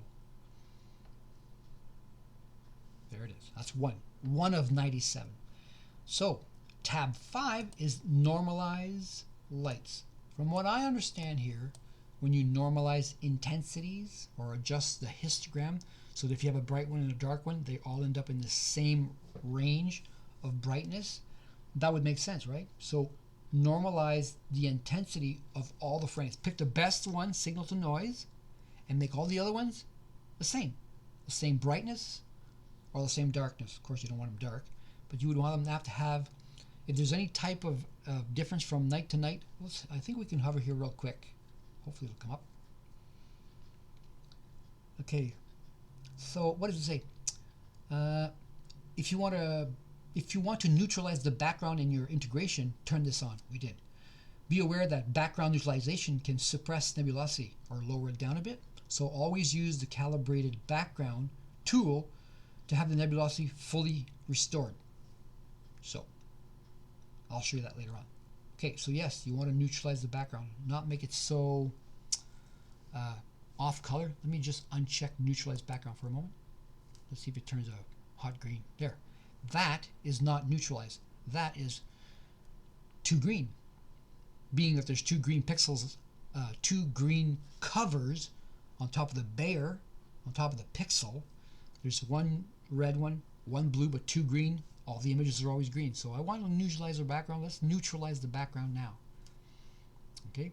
There it is. That's one of 97. So tab 5 is normalize lights. From what I understand here, when you normalize intensities or adjust the histogram so that if you have a bright one and a dark one, they all end up in the same range of brightness, that would make sense, right? So normalize the intensity of all the frames. Pick the best one, signal to noise, and make all the other ones the same brightness or the same darkness. Of course, you don't want them dark, but you would want them to have, if there's any type of difference from night to night, I think we can hover here real quick. Hopefully it'll come up. Okay, so what does it say? If you want to neutralize the background in your integration, turn this on. We did. Be aware that background neutralization can suppress nebulosity or lower it down a bit. So always use the calibrated background tool to have the nebulosity fully restored. So I'll show you that later on. Okay, so yes, you want to neutralize the background, not make it so off color. Let me just uncheck neutralize background for a moment. Let's see if it turns a hot green. There. That is not neutralized. That is too green. Being that there's 2 green pixels, 2 green covers on top of the bear, on top of the pixel. There's 1 red one, 1 blue, but 2 green. All the images are always green. So I want to neutralize the background. Let's neutralize the background now. Okay,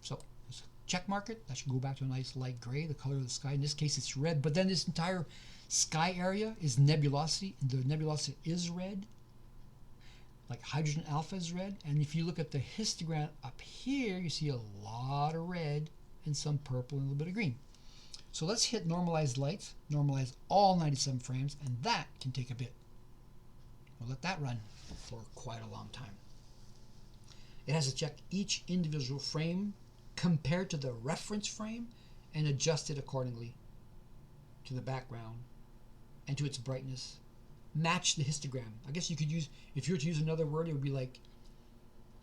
so let's check mark it. That should go back to a nice light gray, the color of the sky. In this case, it's red, but then this entire sky area is nebulosity. The nebulosity is red, like hydrogen alpha is red. And if you look at the histogram up here, you see a lot of red and some purple and a little bit of green. So let's hit normalize lights, normalize all 97 frames, and that can take a bit. We'll let that run for quite a long time. It has to check each individual frame compared to the reference frame and adjust it accordingly to the background and to its brightness. Match the histogram. I guess you could use, if you were to use another word, it would be like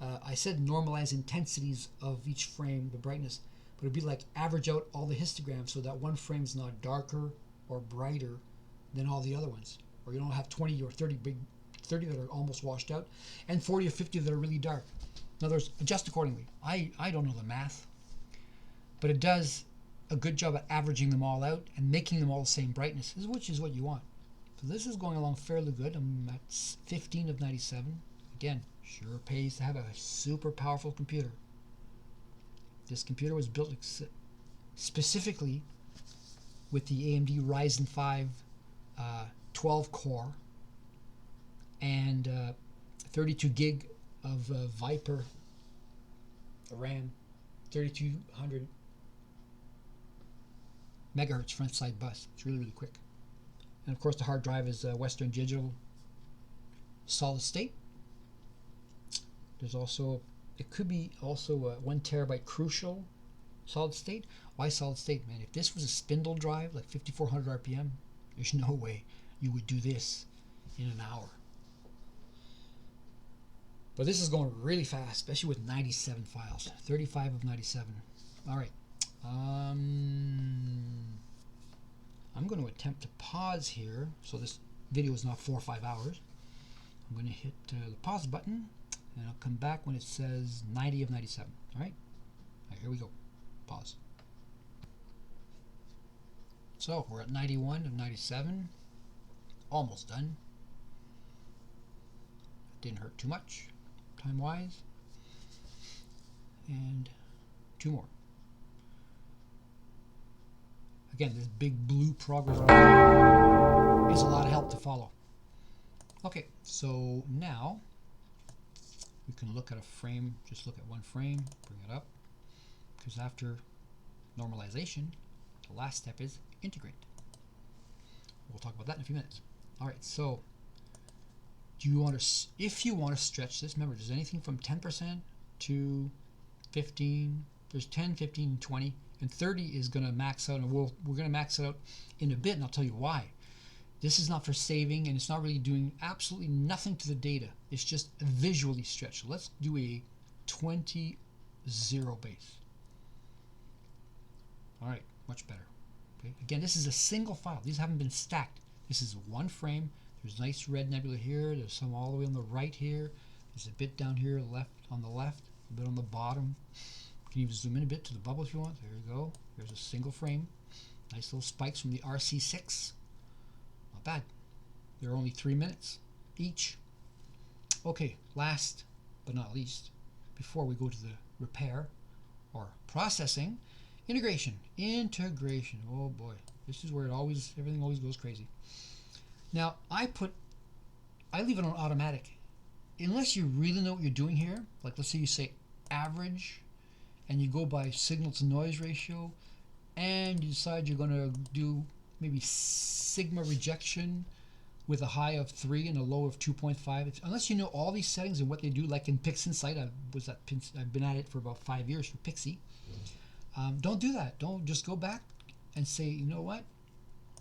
I said normalize intensities of each frame, the brightness, but it'd be like average out all the histograms so that one frame's not darker or brighter than all the other ones. Or you don't have 20 or 30 that are almost washed out, and 40 or 50 that are really dark. In other words, adjust accordingly. I don't know the math, but it does a good job at averaging them all out and making them all the same brightness, which is what you want. So this is going along fairly good. I'm at 15 of 97. Again, sure pays to have a super powerful computer. This computer was built specifically with the AMD Ryzen 5 12 core and 32 gig of Viper RAM, 3200 megahertz front side bus. It's really, really quick. And of course the hard drive is Western Digital solid state. There's also, it could be also a 1 terabyte crucial solid state. Why solid state, man? If this was a spindle drive, like 5400 RPM, there's no way you would do this in an hour. But this is going really fast, especially with 97 files. 35 of 97. All right. I'm going to attempt to pause here, so this video is not 4 or 5 hours. I'm going to hit the pause button, and I'll come back when it says 90 of 97. All right? All right, here we go. Pause. So we're at 91 of 97. Almost done. Didn't hurt too much, time-wise. And 2 more. Again, this big blue progress bar is a lot of help to follow. Okay, so now we can look at a frame, just look at one frame, bring it up, because after normalization, the last step is integrate. We'll talk about that in a few minutes. All right, so do you want to, if you want to stretch this, remember there's anything from 10% to 15, there's 10, 15, 20, and 30 is going to max out, and we're going to max it out in a bit, and I'll tell you why. This is not for saving, and it's not really doing absolutely nothing to the data. It's just visually stretched. So let's do a 20 0 base. All right, much better. Okay. Again, this is a single file. These haven't been stacked. This is one frame. There's nice red nebula here. There's some all the way on the right here. There's a bit down here on the left, a bit on the bottom. You can even zoom in a bit to the bubble if you want. There you go. There's a single frame. Nice little spikes from the RC6. Not bad. They're only 3 minutes each. Okay, last but not least, before we go to the repair or processing, integration. Oh boy, this is where everything always goes crazy. Now I leave it on automatic. Unless you really know what you're doing here, like let's say you say average and you go by signal to noise ratio and you decide you're going to do maybe sigma rejection with a high of 3 and a low of 2.5. Unless you know all these settings and what they do, like in PixInsight, I've been at it for about 5 years for Pixie. Don't do that. Don't just go back and say, you know what?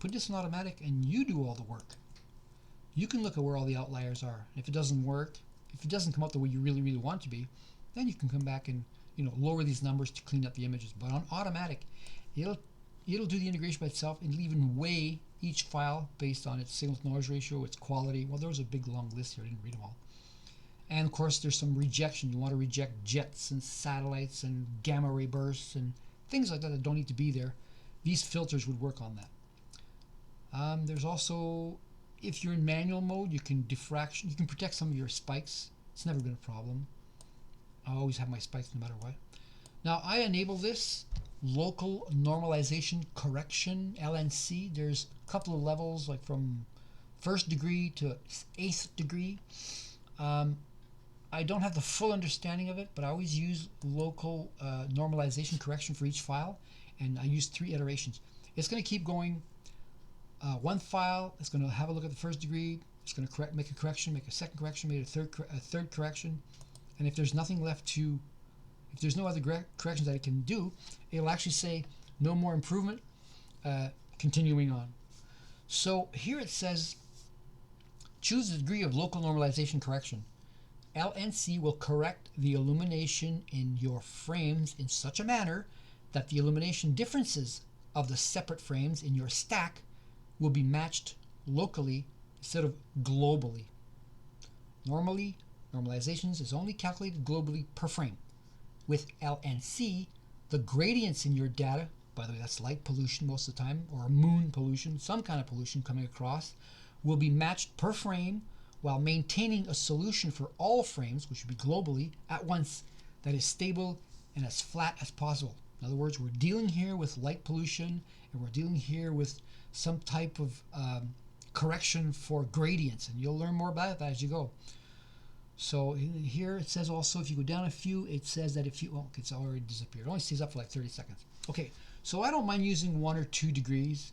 Put this in automatic and you do all the work. You can look at where all the outliers are. If it doesn't work, if it doesn't come out the way you really, really want it to be, then you can come back and lower these numbers to clean up the images. But on automatic, it'll do the integration by itself and even weigh each file based on its signal to noise ratio, its quality. Well, there was a big long list here. I didn't read them all. And of course, there's some rejection. You want to reject jets and satellites and gamma ray bursts and things like that don't need to be there. These filters would work on that. There's also, if you're in manual mode, you can diffraction. You can protect some of your spikes. It's never been a problem. I always have my spikes no matter what. Now I enable this local normalization correction, LNC. There's a couple of levels, like from 1st degree to 8th degree. I don't have the full understanding of it, but I always use local normalization correction for each file, and I use 3 iterations. It's going to keep going. One file, it's going to have a look at the 1st degree. It's going to make a correction, make a second correction, make a third correction, and if there's nothing left to, if there's no other corrections that it can do, it'll actually say no more improvement, continuing on. So here it says choose the degree of local normalization correction. LNC will correct the illumination in your frames in such a manner that the illumination differences of the separate frames in your stack will be matched locally instead of globally. Normally, normalizations is only calculated globally per frame. With LNC, the gradients in your data, by the way, that's light pollution most of the time, or moon pollution, some kind of pollution coming across, will be matched per frame while maintaining a solution for all frames, which would be globally, at once, that is stable and as flat as possible. In other words, we're dealing here with light pollution, and we're dealing here with some type of correction for gradients, and you'll learn more about that as you go. So here it says also, if you go down a few, it says that if you, oh, it's already disappeared. It only stays up for like 30 seconds. Okay, so I don't mind using 1 or 2 degrees.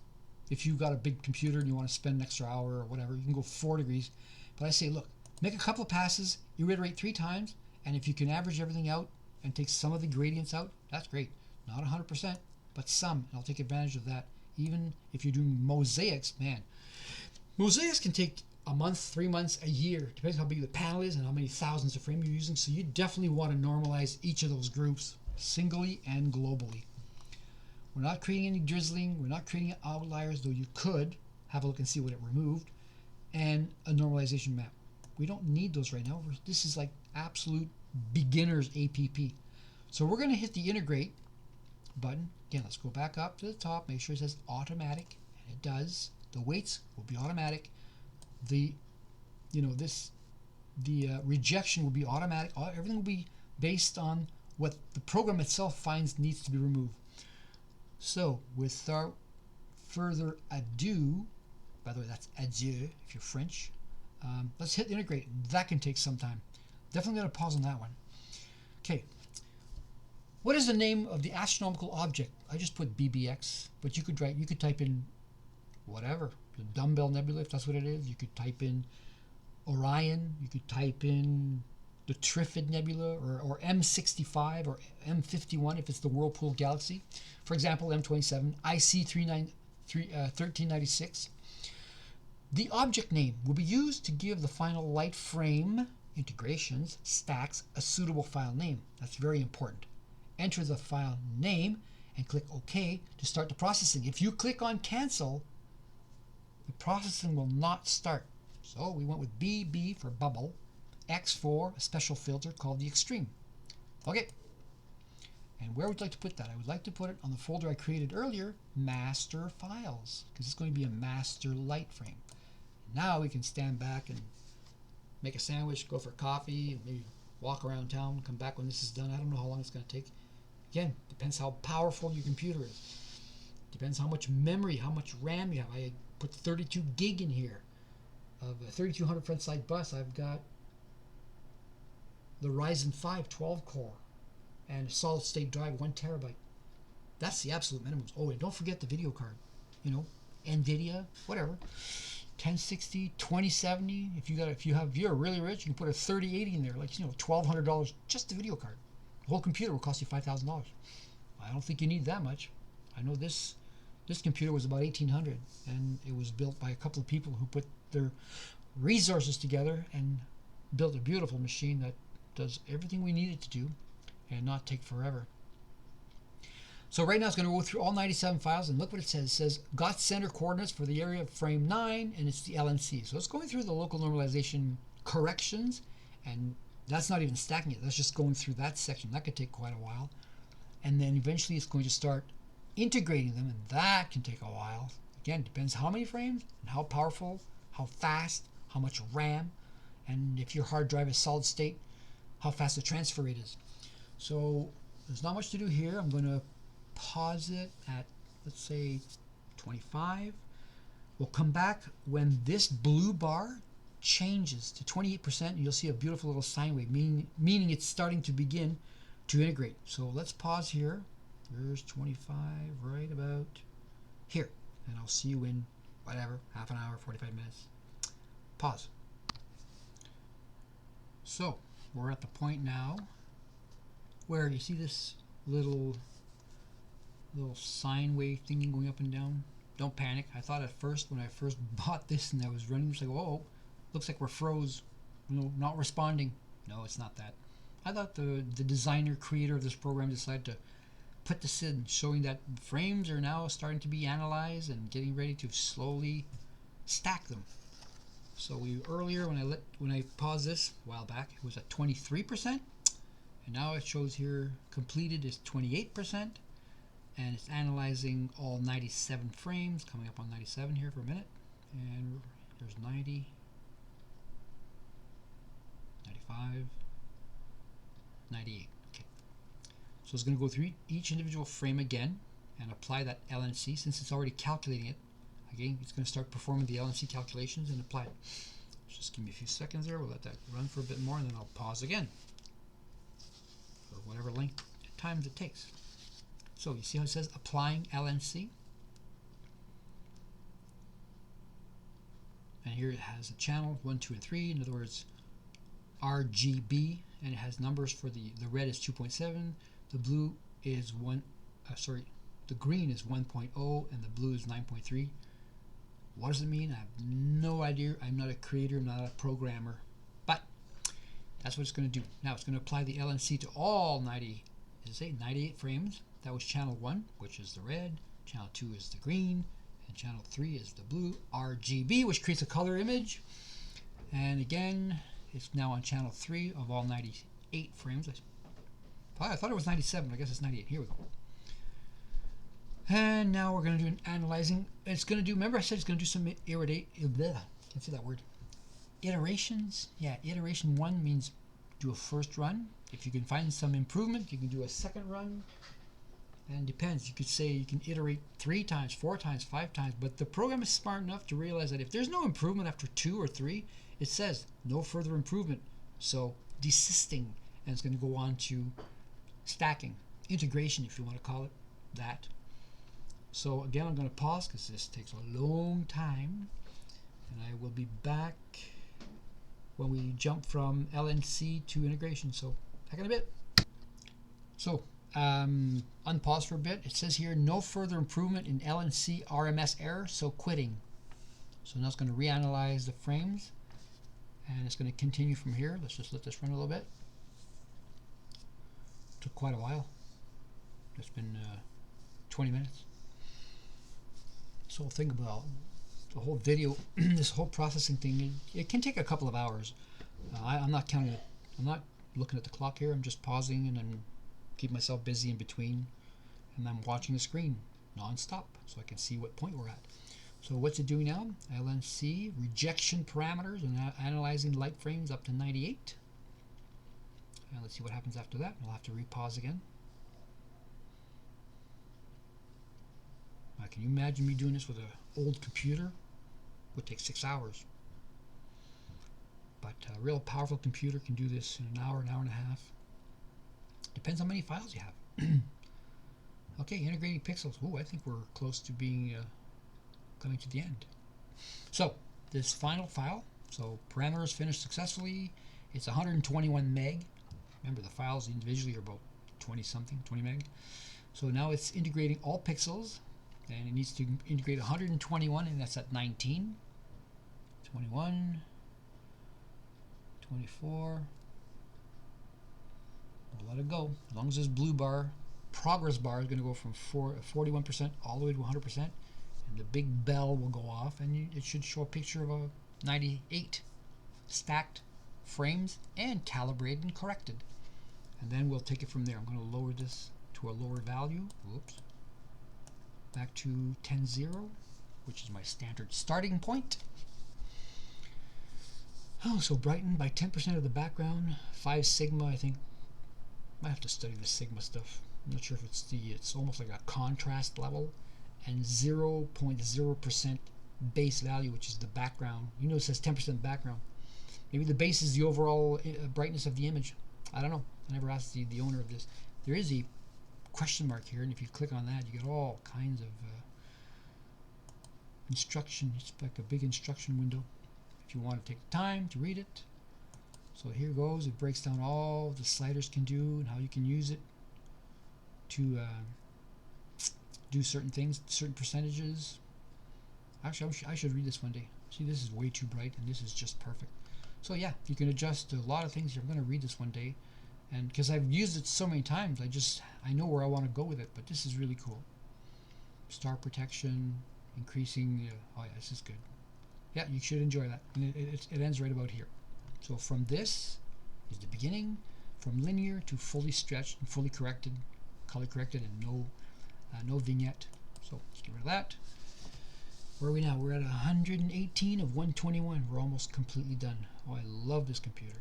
If you've got a big computer and you want to spend an extra hour or whatever, you can go 4 degrees. But I say, look, make a couple of passes, you iterate 3 times, and if you can average everything out and take some of the gradients out, that's great. Not 100%, but some, and I'll take advantage of that. Even if you're doing mosaics, man. Mosaics can take a month, 3 months, a year, depends how big the panel is and how many thousands of frames you're using. So you definitely want to normalize each of those groups singly and globally. We're not creating any drizzling, we're not creating outliers, though you could have a look and see what it removed, and a normalization map. We don't need those right now. This is like absolute beginner's APP. So we're going to hit the integrate button. Again, let's go back up to the top, make sure it says automatic, and it does. The weights will be automatic. The rejection will be automatic. Everything will be based on what the program itself finds needs to be removed. So without further ado, by the way, that's adieu if you're French, let's hit integrate. That can take some time. Definitely going to pause on that one. Okay, what is the name of the astronomical object? I just put BBX, but you could type in whatever, the Dumbbell Nebula, if that's what it is. You could type in Orion, you could type in the Trifid Nebula, or M65 or M51 if it's the Whirlpool Galaxy. For example, M27, IC 1396. The object name will be used to give the final light frame integrations stacks a suitable file name. That's very important. Enter the file name and click OK to start the processing. If you click on cancel, the processing will not start. So we went with BB for bubble, X for a special filter called the extreme. Okay. And where would you like to put that? I would like to put it on the folder I created earlier, master files, because it's going to be a master light frame. Now we can stand back and make a sandwich, go for coffee, and maybe walk around town, come back when this is done. I don't know how long it's going to take. Again, depends how powerful your computer is. Depends how much memory, how much RAM you have. I put 32 gig in here. Of a 3200 frontside bus, I've got the Ryzen 5 12 core and a solid state drive 1 terabyte. That's the absolute minimum. Oh, and don't forget the video card. You know, NVIDIA, whatever. 1060, 2070. If you're really rich, you can put a 3080 in there, like, you know, $1,200 just the video card. The whole computer will cost you $5,000. I don't think you need that much. I know this computer was about $1,800, and it was built by a couple of people who put their resources together and built a beautiful machine that does everything we need it to do and not take forever. So right now it's going to go through all 97 files, and look what it says. It says got center coordinates for the area of frame 9, and it's the LNC. So it's going through the local normalization corrections, and that's not even stacking it. That's just going through that section. That could take quite a while. And then eventually it's going to start integrating them, and that can take a while. Again, depends how many frames and how powerful, how fast, how much RAM, and if your hard drive is solid state, how fast the transfer rate is. So there's not much to do here. I'm going to pause it at, let's say, 25. We'll come back when this blue bar changes to 28%, and you'll see a beautiful little sine wave, meaning it's starting to begin to integrate. So let's pause here. There's 25 right about here, and I'll see you in whatever, half an hour, 45 minutes. Pause. So we're at the point now where you see this little sine wave thingy going up and down. Don't panic. I thought at first, when I first bought this and I was running, it's like, oh, looks like we're froze, you know, not responding. No, it's not that. I thought the designer, creator of this program decided to put this in, showing that frames are now starting to be analyzed and getting ready to slowly stack them. So earlier when I paused this a while back, it was at 23%, and now it shows here completed is 28%, and it's analyzing all 97 frames, coming up on 97 here for a minute, and there's 90, 95, 98. Okay, so it's going to go through each individual frame again and apply that LNC. Since it's already calculating it again, it's going to start performing the LNC calculations and apply it. Just give me a few seconds there. We'll let that run for a bit more, and then I'll pause again for whatever length of time it takes. So you see how it says applying LNC? And here it has a channel 1, 2, and 3. In other words, RGB, and it has numbers for the red is 2.7, the blue is the green is 1.0, and the blue is 9.3. What does it mean? I have no idea. I'm not a creator, I'm not a programmer, but that's what it's going to do. Now it's going to apply the LNC to all 98 frames. That was channel 1, which is the red, channel 2 is the green, and channel 3 is the blue, RGB, which creates a color image. And again, it's now on channel 3 of all 98 frames. I thought it was 97, I guess it's 98. Here we go. And now we're going to do an analyzing. It's going to do, remember I said it's going to do some can't say that word. Iterations. Yeah, iteration 1 means do a first run. If you can find some improvement, you can do a second run. And it depends. You could say you can iterate 3 times, 4 times, 5 times, but the program is smart enough to realize that if there's no improvement after 2 or 3, it says no further improvement. So desisting, and it's going to go on to stacking, integration if you want to call it that. So again, I'm going to pause because this takes a long time, and I will be back when we jump from LNC to integration. So back in a bit. So unpause for a bit. It says here no further improvement in LNC RMS error, so quitting. So now it's going to reanalyze the frames, and it's going to continue from here. Let's just let this run a little bit. Took quite a while. It's been 20 minutes. So think about the whole video, this whole processing thing. It can take a couple of hours. I'm not counting it. I'm not looking at the clock here. I'm just pausing and I'm keep myself busy in between, and I'm watching the screen non-stop so I can see what point we're at. So what's it doing now? LNC rejection parameters and analyzing light frames up to 98. And let's see what happens after that. I'll have to repause again. Now, can you imagine me doing this with an old computer? It would take 6 hours. But a real powerful computer can do this in an hour and a half. Depends how many files you have. Okay, integrating pixels. Oh, I think we're close to being coming to the end. So this final file, so parameters finished successfully. It's 121 meg. Remember, the files individually are about 20 meg. So now it's integrating all pixels, and it needs to integrate 121, and that's at 19, 21, 24. I'll let it go. As long as this blue bar, progress bar, is going to go from 41% all the way to 100%, and the big bell will go off, and it should show a picture of a 98 stacked frames and calibrated and corrected. And then we'll take it from there. I'm going to lower this to a lower value. Whoops. Back to 10.0, which is my standard starting point. Oh, so brightened by 10% of the background. 5 sigma, I think. I have to study the sigma stuff. I'm not sure if it's almost like a contrast level. And 0.0% base value, which is the background. You know, it says 10% background. Maybe the base is the overall brightness of the image. I don't know. I never asked the owner of this. There is a question mark here, and if you click on that, you get all kinds of instruction. It's like a big instruction window if you want to take the time to read it. So here goes. It breaks down all the sliders can do and how you can use it to do certain things, certain percentages. Actually, I should read this one day. See, this is way too bright, and this is just perfect. So yeah, you can adjust a lot of things. I'm going to read this one day, and because I've used it so many times, I know where I want to go with it. But this is really cool. Star protection, increasing. Oh yeah, this is good. Yeah, you should enjoy that. And it ends right about here. So from this is the beginning, from linear to fully stretched and fully corrected, color corrected, and no vignette. So let's get rid of that. Where are we now? We're at 118 of 121. We're almost completely done. Oh, I love this computer.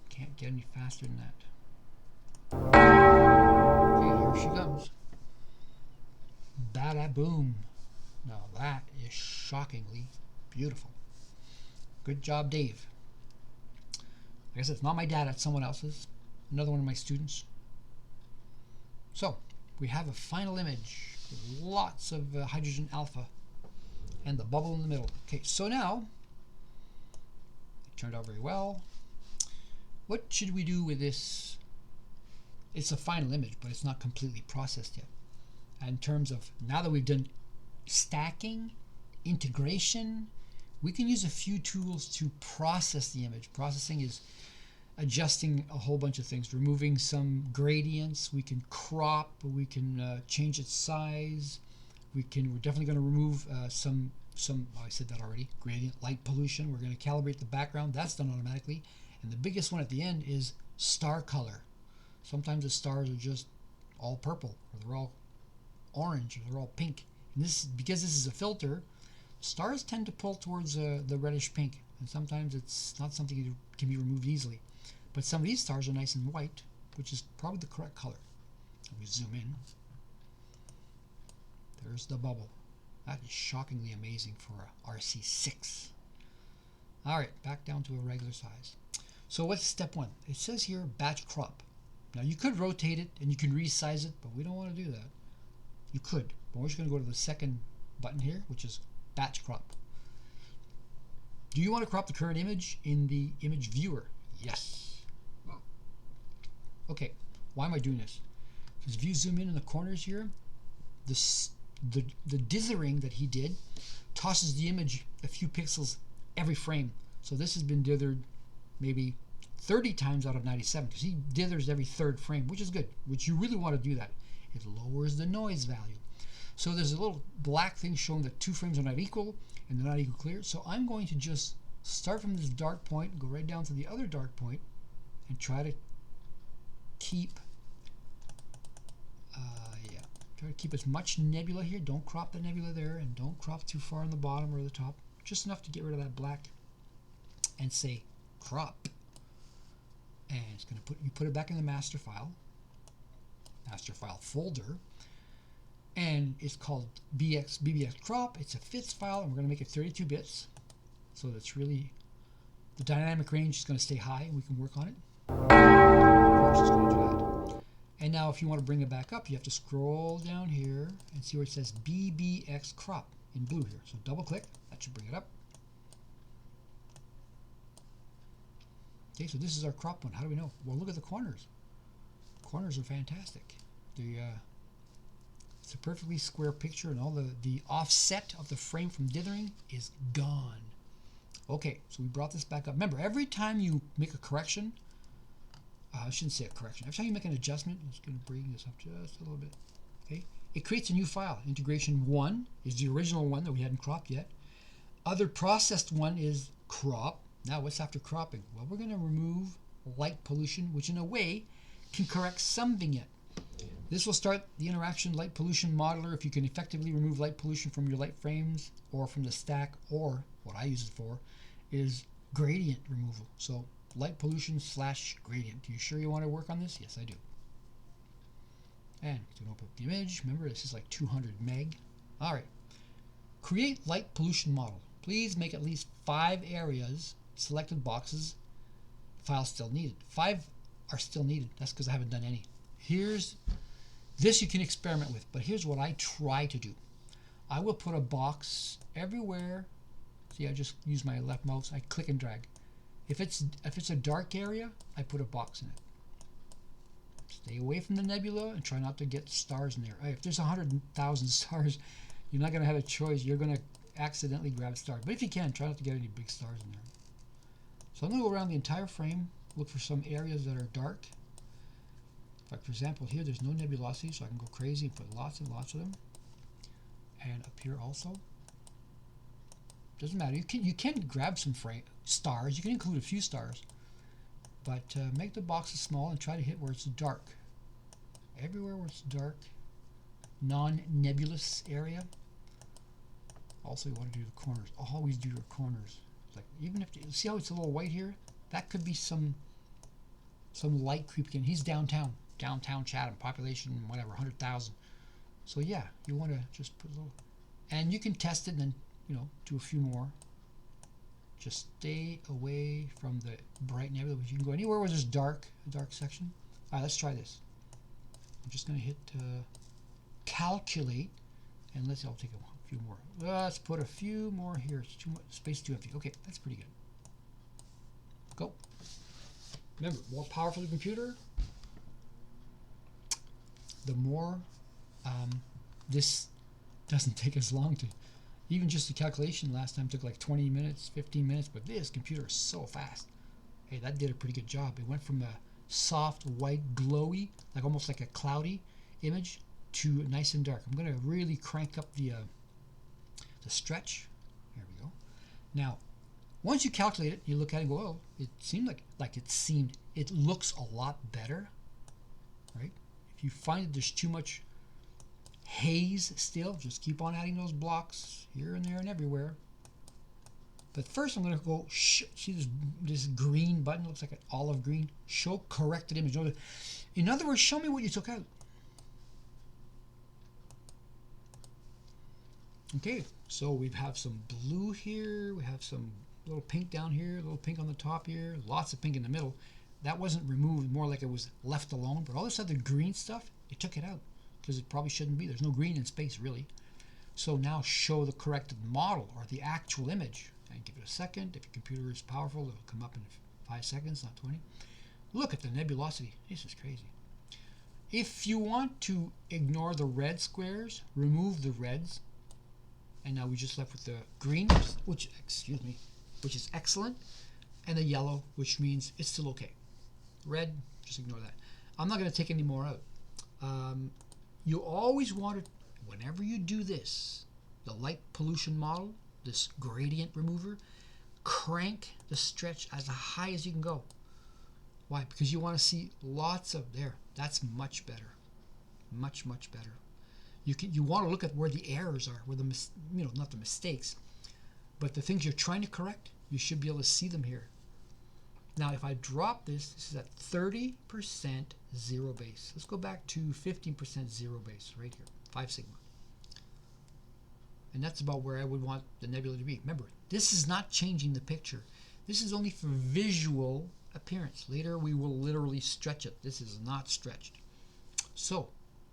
Can't get any faster than that. Okay, here she comes. Bada boom. Now that is shockingly beautiful. Good job, Dave. I guess it's not my data, it's someone else's. Another one of my students. So, we have a final image. Lots of hydrogen alpha and the bubble in the middle. Okay, so now it turned out very well. What should we do with this? It's a final image, but it's not completely processed yet. And in terms of now that we've done stacking, integration, we can use a few tools to process the image. Processing is adjusting a whole bunch of things, removing some gradients. We can crop, we can change its size. We're definitely going to remove some oh, I said that already, gradient, light pollution. We're going to calibrate the background. That's done automatically. And the biggest one at the end is star color. Sometimes the stars are just all purple, or they're all orange, or they're all pink. And because this is a filter, stars tend to pull towards the reddish pink. And sometimes it's not something that can be removed easily. But some of these stars are nice and white, which is probably the correct color. Let me zoom in. There's the bubble. That is shockingly amazing for a RC6. All right, back down to a regular size. So what's step one? It says here batch crop. Now you could rotate it and you can resize it, but we don't want to do that. You could, but we're just going to go to the second button here, which is batch crop. Do you want to crop the current image in the image viewer? Yes. Okay, why am I doing this? Because if you zoom in the corners here, the dithering that he did tosses the image a few pixels every frame. So this has been dithered maybe 30 times out of 97, because he dithers every third frame, which is good, which you really want to do that. It lowers the noise value. So there's a little black thing showing that two frames are not equal and they're not equal clear. So I'm going to just start from this dark point and go right down to the other dark point and try to keep as much nebula here. Don't crop the nebula there, and don't crop too far on the bottom or the top. Just enough to get rid of that black, and say crop. And it's going to put it back in the master file folder, and it's called BBX crop. It's a fits file, and we're going to make it 32 bits, so that's really the dynamic range is going to stay high, and we can work on it. Of course, it's going to do that. And now if you want to bring it back up, you have to scroll down here and see where it says BBX crop in blue here. So double click, that should bring it up. Okay, so this is our crop one. How do we know? Well, look at the corners. Corners are fantastic. It's a perfectly square picture, and all the offset of the frame from dithering is gone. Okay, so we brought this back up. Remember, every time you make a correction, I shouldn't say a correction. Every time you make an adjustment, I'm just going to bring this up just a little bit. Okay, it creates a new file. Integration 1 is the original one that we hadn't cropped yet. Other processed one is crop. Now, what's after cropping? Well, we're going to remove light pollution, which in a way can correct some vignette. This will start the interaction light pollution modeler if you can effectively remove light pollution from your light frames or from the stack, or what I use it for is gradient removal. So light pollution / gradient. Are you sure you want to work on this? Yes, I do. And to open up the image, remember this is like 200 meg. All right. Create light pollution model. Please make at least 5 areas, selected boxes, files still needed. 5 are still needed. That's because I haven't done any. This you can experiment with, but here's what I try to do. I will put a box everywhere. See, I just use my left mouse. I click and drag. If it's a dark area, I put a box in it. Stay away from the nebula and try not to get stars in there. If there's 100,000 stars, you're not going to have a choice. You're going to accidentally grab stars. But if you can, try not to get any big stars in there. So I'm going to go around the entire frame, look for some areas that are dark. Like for example, here there's no nebulosity, so I can go crazy and put lots and lots of them. And up here also. Doesn't matter. You can grab some stars. You can include a few stars, but make the boxes small and try to hit where it's dark. Everywhere where it's dark, non-nebulous area. Also, you want to do the corners. Always do your corners. Like even if you see how it's a little white here, that could be some light creeping in. He's downtown Chatham, population whatever 100,000. So yeah, you want to just put a little, and you can test it and then do a few more. Just stay away from the bright nebula. You can go anywhere where there's a dark section. All right, let's try this. I'm just going to hit calculate, and I'll take a few more. Let's put a few more here. It's too much space, too empty. Okay, that's pretty good. Go. Remember, more powerful the computer, the more this doesn't take as long to. Even just the calculation last time took like 20 minutes, 15 minutes, but this computer is so fast. Hey, that did a pretty good job. It went from a soft, white, glowy, like almost like a cloudy image to nice and dark. I'm going to really crank up the stretch. There we go. Now, once you calculate it, you look at it and go, oh, it seemed it looks a lot better, right? If you find that there's too much haze still, just keep on adding those blocks here and there and everywhere. But first I'm going to go, see this green button, looks like an olive green, show corrected image. In other words, show me what you took out. Okay, so we have some blue here, we have some little pink down here, a little pink on the top here, lots of pink in the middle. That wasn't removed, more like it was left alone, but all this other green stuff, it took it out. Because it probably shouldn't be. There's no green in space, really. So now show the corrected model or the actual image. And give it a second. If your computer is powerful, it'll come up in 5 seconds, not 20. Look at the nebulosity. This is crazy. If you want to ignore the red squares, remove the reds. And now we just left with the green, which is excellent, and the yellow, which means it's still okay. Red, just ignore that. I'm not going to take any more out. You always want to, whenever you do this, the light pollution model, this gradient remover, crank the stretch as high as you can go. Why? Because you want to see lots of there. That's much better. Much, much better. You want to look at where the errors are, where the not the mistakes, but the things you're trying to correct. You should be able to see them here. Now, if I drop this is at 30% zero base. Let's go back to 15% zero base right here, 5 sigma. And that's about where I would want the nebula to be. Remember, this is not changing the picture. This is only for visual appearance. Later, we will literally stretch it. This is not stretched. So,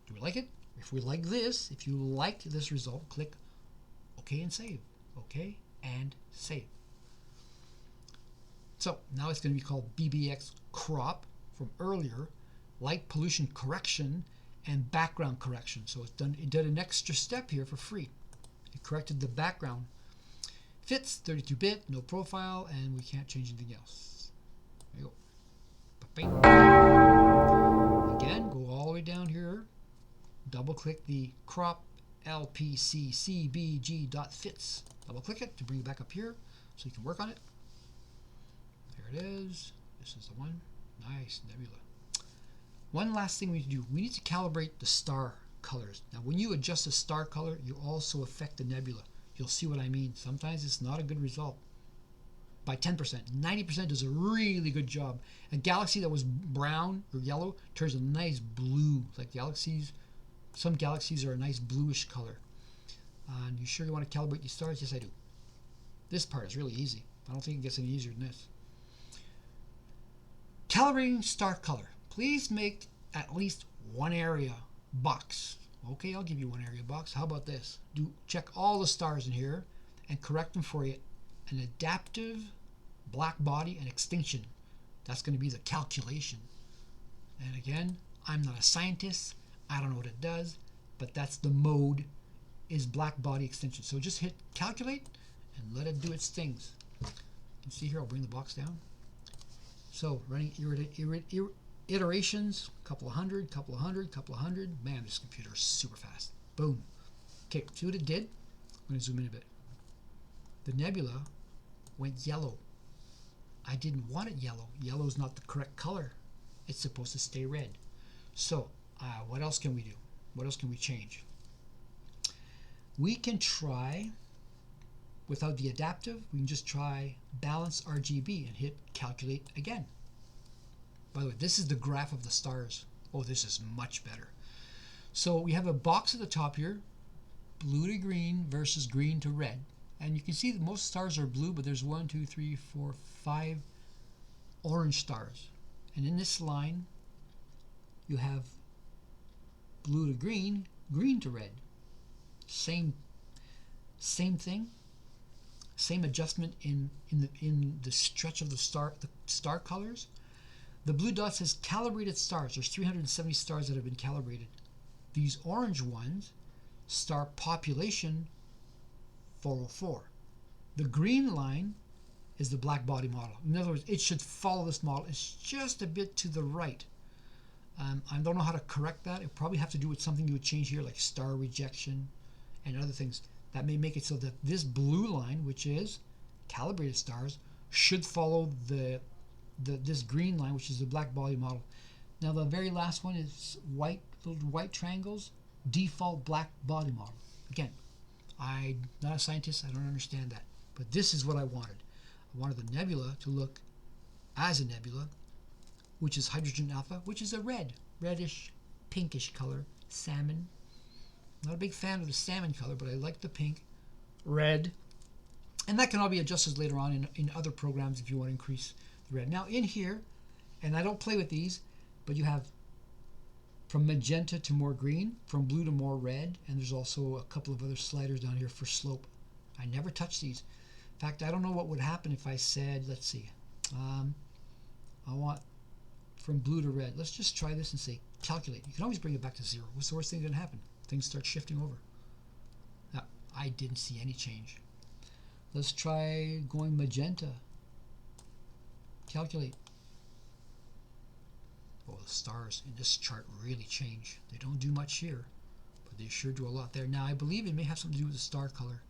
do we like it? If we like this, if you like this result, click OK and save. OK and save. So now it's going to be called BBX crop from earlier, light pollution correction and background correction. So it did an extra step here for free. It corrected the background. Fits 32-bit, no profile, and we can't change anything else. There you go. Ba-bing. Again, go all the way down here. Double click the crop lpccbg.fits. Double click it to bring it back up here so you can work on it. There it is. This is the one. Nice nebula. One last thing we need to do. We need to calibrate the star colors. Now, when you adjust the star color, you also affect the nebula. You'll see what I mean. Sometimes it's not a good result. By 10%. 90% does a really good job. A galaxy that was brown or yellow turns a nice blue. Like galaxies, some galaxies are a nice bluish color. And you sure you want to calibrate these stars? Yes, I do. This part is really easy. I don't think it gets any easier than this. Calibrating star color. Please make at least one area box. Okay, I'll give you one area box. How about this? Check all the stars in here and correct them for you. An adaptive black body and extinction. That's going to be the calculation. And again, I'm not a scientist. I don't know what it does, but that's the mode is black body extension. So just hit calculate and let it do its things. You can see here, I'll bring the box down. So running iterations, couple of hundred, couple of hundred, couple of hundred. Man, this computer is super fast. Boom. Okay, see what it did? I'm going to zoom in a bit. The nebula went yellow. I didn't want it yellow. Yellow is not the correct color. It's supposed to stay red. So what else can we do? What else can we change? We can try, without the adaptive, we can just try balance RGB and hit calculate again. By the way, this is the graph of the stars. Oh, this is much better. So we have a box at the top here, blue to green versus green to red. And you can see that most stars are blue, but there's 1, 2, 3, 4, 5 orange stars. And in this line, you have blue to green, green to red. Same thing. Same adjustment in the stretch of the star colors. The blue dot says calibrated stars. There's 370 stars that have been calibrated. These orange ones, star population 404. The green line is the black body model. In other words, it should follow this model. It's just a bit to the right. I don't know how to correct that. It probably have to do with something you would change here, like star rejection and other things. That may make it so that this blue line, which is calibrated stars, should follow this green line, which is the black body model. Now the very last one is white, little white triangles, default black body model. Again, I'm not a scientist, I don't understand that. But this is what I wanted. I wanted the nebula to look as a nebula, which is hydrogen alpha, which is a reddish, pinkish color, salmon. Not a big fan of the salmon color, but I like the pink, red. And that can all be adjusted later on in other programs if you want to increase the red. Now in here, and I don't play with these, but you have from magenta to more green, from blue to more red, and there's also a couple of other sliders down here for slope. I never touch these. In fact, I don't know what would happen if I said, let's see, I want from blue to red. Let's just try this and say calculate. You can always bring it back to 0. What's the worst thing that can happen? Things start shifting over. Now, I didn't see any change. Let's try going magenta. Calculate. Oh, the stars in this chart really change. They don't do much here, but they sure do a lot there. Now, I believe it may have something to do with the star color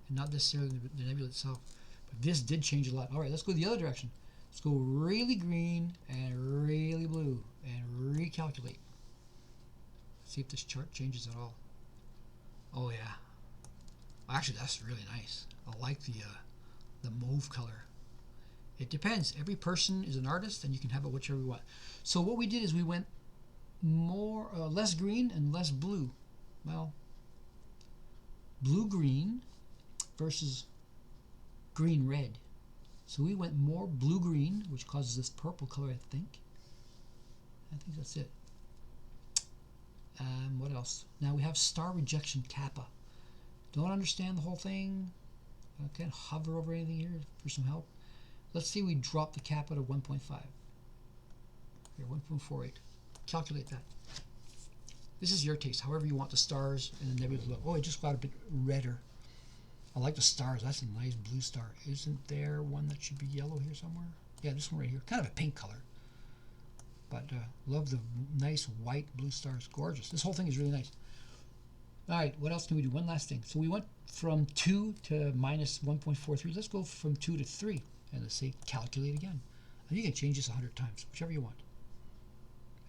and not necessarily the nebula itself. But this did change a lot. All right, let's go the other direction. Let's go really green and really blue and recalculate. See if this chart changes at all. Oh yeah. Actually, that's really nice. I like the mauve color. It depends. Every person is an artist, and you can have it whichever you want. So what we did is we went less green and less blue. Well, blue green versus green red. So we went more blue green, which causes this purple color. I think that's it. What else? Now we have star rejection Kappa. Don't understand the whole thing. I can't hover over anything here for some help. Let's see, we drop the Kappa to 1.5. Here, 1.48. Calculate that. This is your taste, however you want the stars and the nebula to look. Oh, it just got a bit redder. I like the stars. That's a nice blue star. Isn't there one that should be yellow here somewhere? Yeah, this one right here. Kind of a pink color. But love the nice white blue stars. Gorgeous. This whole thing is really nice. All right, what else can we do? One last thing. So we went from 2 to minus 1.43. Let's go from 2 to 3. And let's say calculate again. And you can change this 100 times, whichever you want.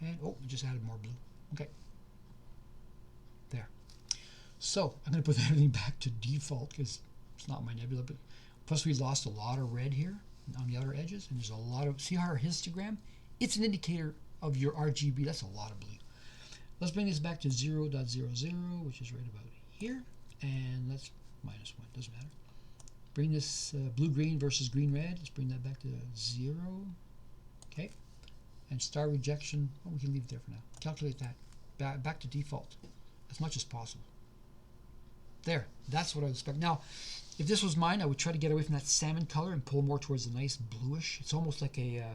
And, oh, we just added more blue. Okay. There. So I'm going to put everything back to default because it's not my nebula. But plus we lost a lot of red here on the outer edges. And there's a lot of, see our histogram? It's an indicator of your RGB. That's a lot of blue. Let's bring this back to 0.00, which is right about here. And let's minus 1. Doesn't matter. Bring this blue-green versus green-red. Let's bring that back to 0. Okay. And star rejection. Oh, we can leave it there for now. Calculate that. Back to default as much as possible. There. That's what I would expect. Now, if this was mine, I would try to get away from that salmon color and pull more towards the nice bluish. It's almost like a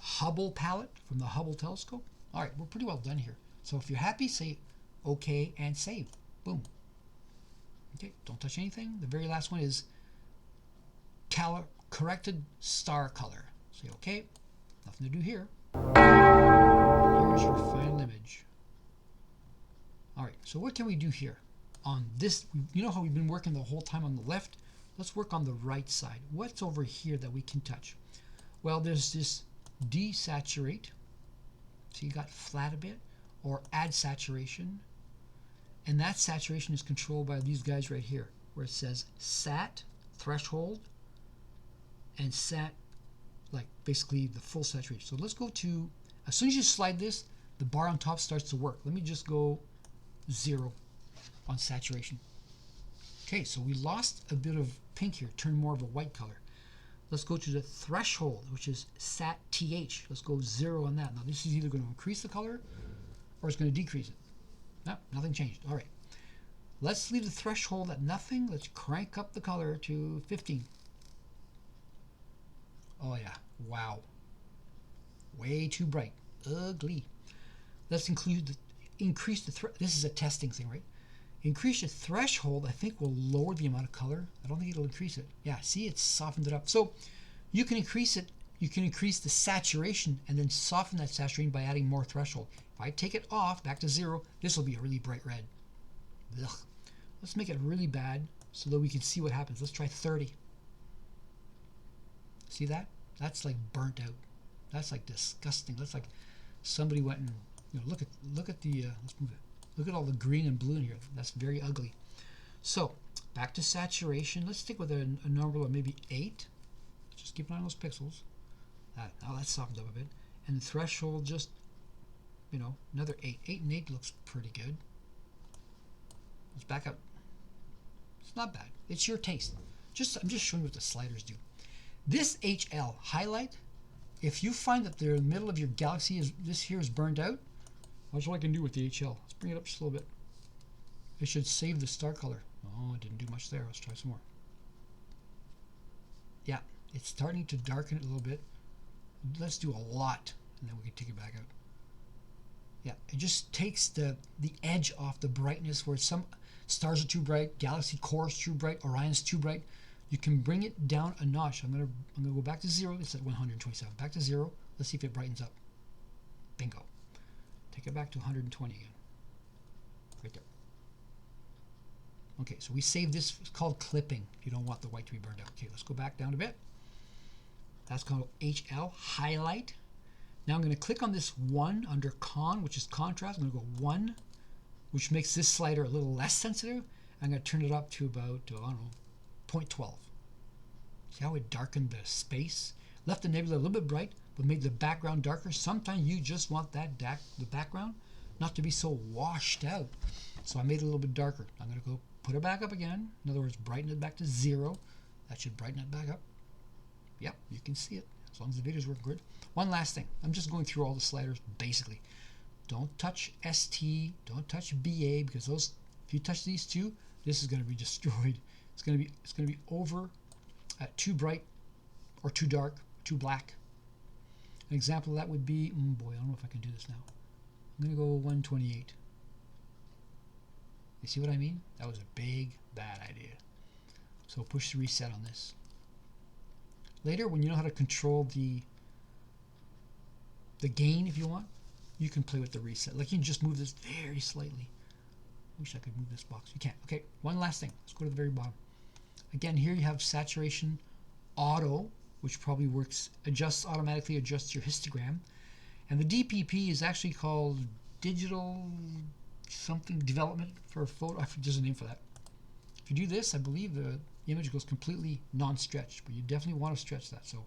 Hubble palette from the Hubble telescope. All right, we're pretty well done here. So if you're happy, say OK and save. Boom. Okay, don't touch anything. The very last one is corrected star color. Say okay, nothing to do here. Here's your final image. All right, so what can we do here? On this, you know how we've been working the whole time on the left? Let's work on the right side. What's over here that we can touch? Well, there's this desaturate. So you got flat a bit, or add saturation. And that saturation is controlled by these guys right here, where it says sat, threshold, and sat, like basically the full saturation. So let's go to, as soon as you slide this, the bar on top starts to work. Let me just go 0 on saturation. Okay, so we lost a bit of pink here, turned more of a white color. Let's go to the threshold, which is sat th. Let's go 0 on that. Now this is either going to increase the color or it's going to decrease it. No, nothing changed. All right. Let's leave the threshold at nothing. Let's crank up the color to 15. Oh yeah, wow. Way too bright. Ugly. Let's increase the this is a testing thing, right? Increase the threshold, I think, will lower the amount of color. I don't think it'll increase it. Yeah, see, it's softened it up. So you can increase it. You can increase the saturation and then soften that saturation by adding more threshold. If I take it off, back to 0, this will be a really bright red. Ugh. Let's make it really bad so that we can see what happens. Let's try 30. See that? That's like burnt out. That's like disgusting. That's like somebody went and, you know, look at the let's move it. Look at all the green and blue in here. That's very ugly. So back to saturation. Let's stick with a number of maybe 8. Just keep an eye on those pixels. Now that's softened up a bit. And the threshold, just, you know, another 8. 8 and 8 looks pretty good. Let's back up. It's not bad. It's your taste. I'm just showing you what the sliders do. This HL highlight, if you find that the middle of your galaxy this here is burned out, watch what I can do with the HL. Let's bring it up just a little bit. It should save the star color. Oh, it didn't do much there. Let's try some more. Yeah, it's starting to darken it a little bit. Let's do a lot, and then we can take it back out. Yeah, it just takes the edge off the brightness, where some stars are too bright, galaxy core is too bright, Orion's too bright. You can bring it down a notch. I'm gonna go back to 0. It's at 127. Back to 0. Let's see if it brightens up. Bingo. Take it back to 120 again. Right there. Okay, so we save this. It's called clipping if you don't want the white to be burned out. Okay, let's go back down a bit. That's called HL, highlight. Now I'm going to click on this 1 under con, which is contrast. I'm going to go 1, which makes this slider a little less sensitive. I'm going to turn it up to about, I don't know, 0.12. See how it darkened the space? Left the nebula a little bit bright, but made the background darker. Sometimes you just want the background not to be so washed out. So I made it a little bit darker. I'm going to go put it back up again. In other words, brighten it back to 0. That should brighten it back up. Yep, you can see it as long as the video's working good. One last thing. I'm just going through all the sliders basically. Don't touch ST, don't touch BA, because those, if you touch these two, this is going to be destroyed. It's going to be over at too bright or too dark, too black. An example of that would be, boy, I don't know if I can do this now. I'm going to go 128. You see what I mean? That was a big, bad idea. So push the reset on this. Later, when you know how to control the gain, if you want, you can play with the reset. Like, you can just move this very slightly. Wish I could move this box. You can't. Okay, one last thing. Let's go to the very bottom. Again, here you have saturation auto, which probably works, automatically adjusts your histogram. And the DPP is actually called digital something development for a photo. I forget, there's a name for that. If you do this, I believe the image goes completely non-stretched, but you definitely want to stretch that. So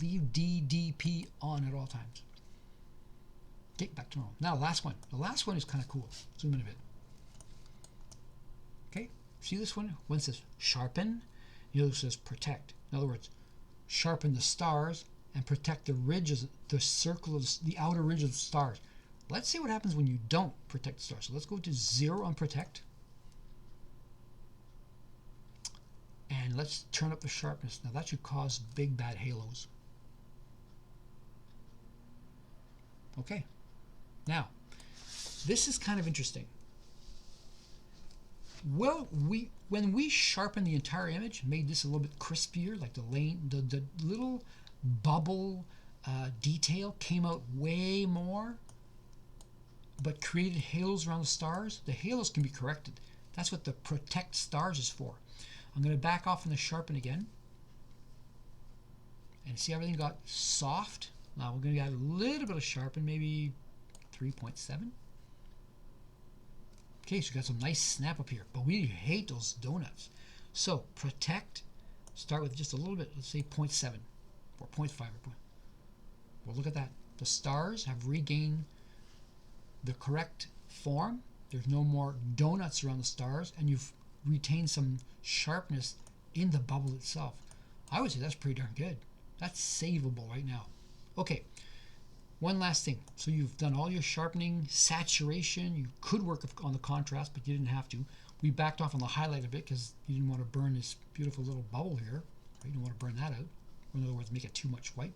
leave DDP on at all times. Okay, back to normal. Now, last one. The last one is kind of cool. Zoom in a bit. Okay, see this one? One says sharpen, the other says protect. In other words, sharpen the stars and protect the ridges, the circle of the outer ridge of the stars. Let's see what happens when you don't protect the stars. So let's go to 0 on protect. And let's turn up the sharpness. Now that should cause big bad halos. Okay. Now, this is kind of interesting. Well, when we sharpened the entire image, made this a little bit crispier, like the little bubble detail came out way more, but created halos around the stars. The halos can be corrected. That's what the protect stars is for. I'm going to back off from the sharpen again. And see, everything got soft. Now we're going to add a little bit of sharpen, maybe 3.7. Okay, so we got some nice snap up here, but we hate those donuts. So protect, start with just a little bit, let's say 0.7 or 0.5 or well, look at that. The stars have regained the correct form. There's no more donuts around the stars, and you've retained some sharpness in the bubble itself. I would say that's pretty darn good. That's savable right now. Okay, one last thing. So you've done all your sharpening, saturation. You could work on the contrast, but you didn't have to. We backed off on the highlight a bit because you didn't want to burn this beautiful little bubble here. Right? You don't want to burn that out. Or in other words, make it too much white.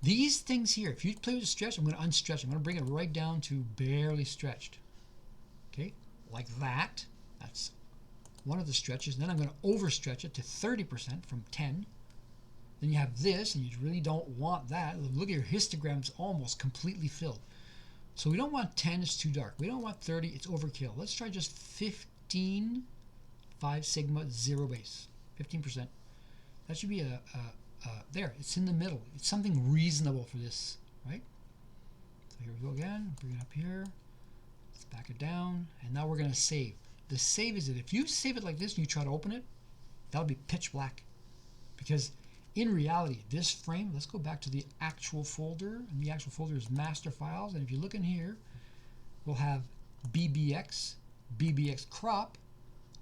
These things here, if you play with a stretch, I'm going to unstretch. I'm going to bring it right down to barely stretched. Okay, like that. That's one of the stretches. Then I'm going to overstretch it to 30% from 10. Then you have this, and you really don't want that. Look at your histogram, it's almost completely filled. So we don't want 10, it's too dark. We don't want 30, it's overkill. Let's try just 15, 5 sigma, 0 base, 15%. That should be there, it's in the middle. It's something reasonable for this, right? So here we go again, bring it up here. Let's back it down, and now we're going to save. The save is that if you save it like this and you try to open it, that'll be pitch black. Because in reality, this frame, let's go back to the actual folder, and the actual folder is master files, and if you look in here, we'll have BBX, BBX crop,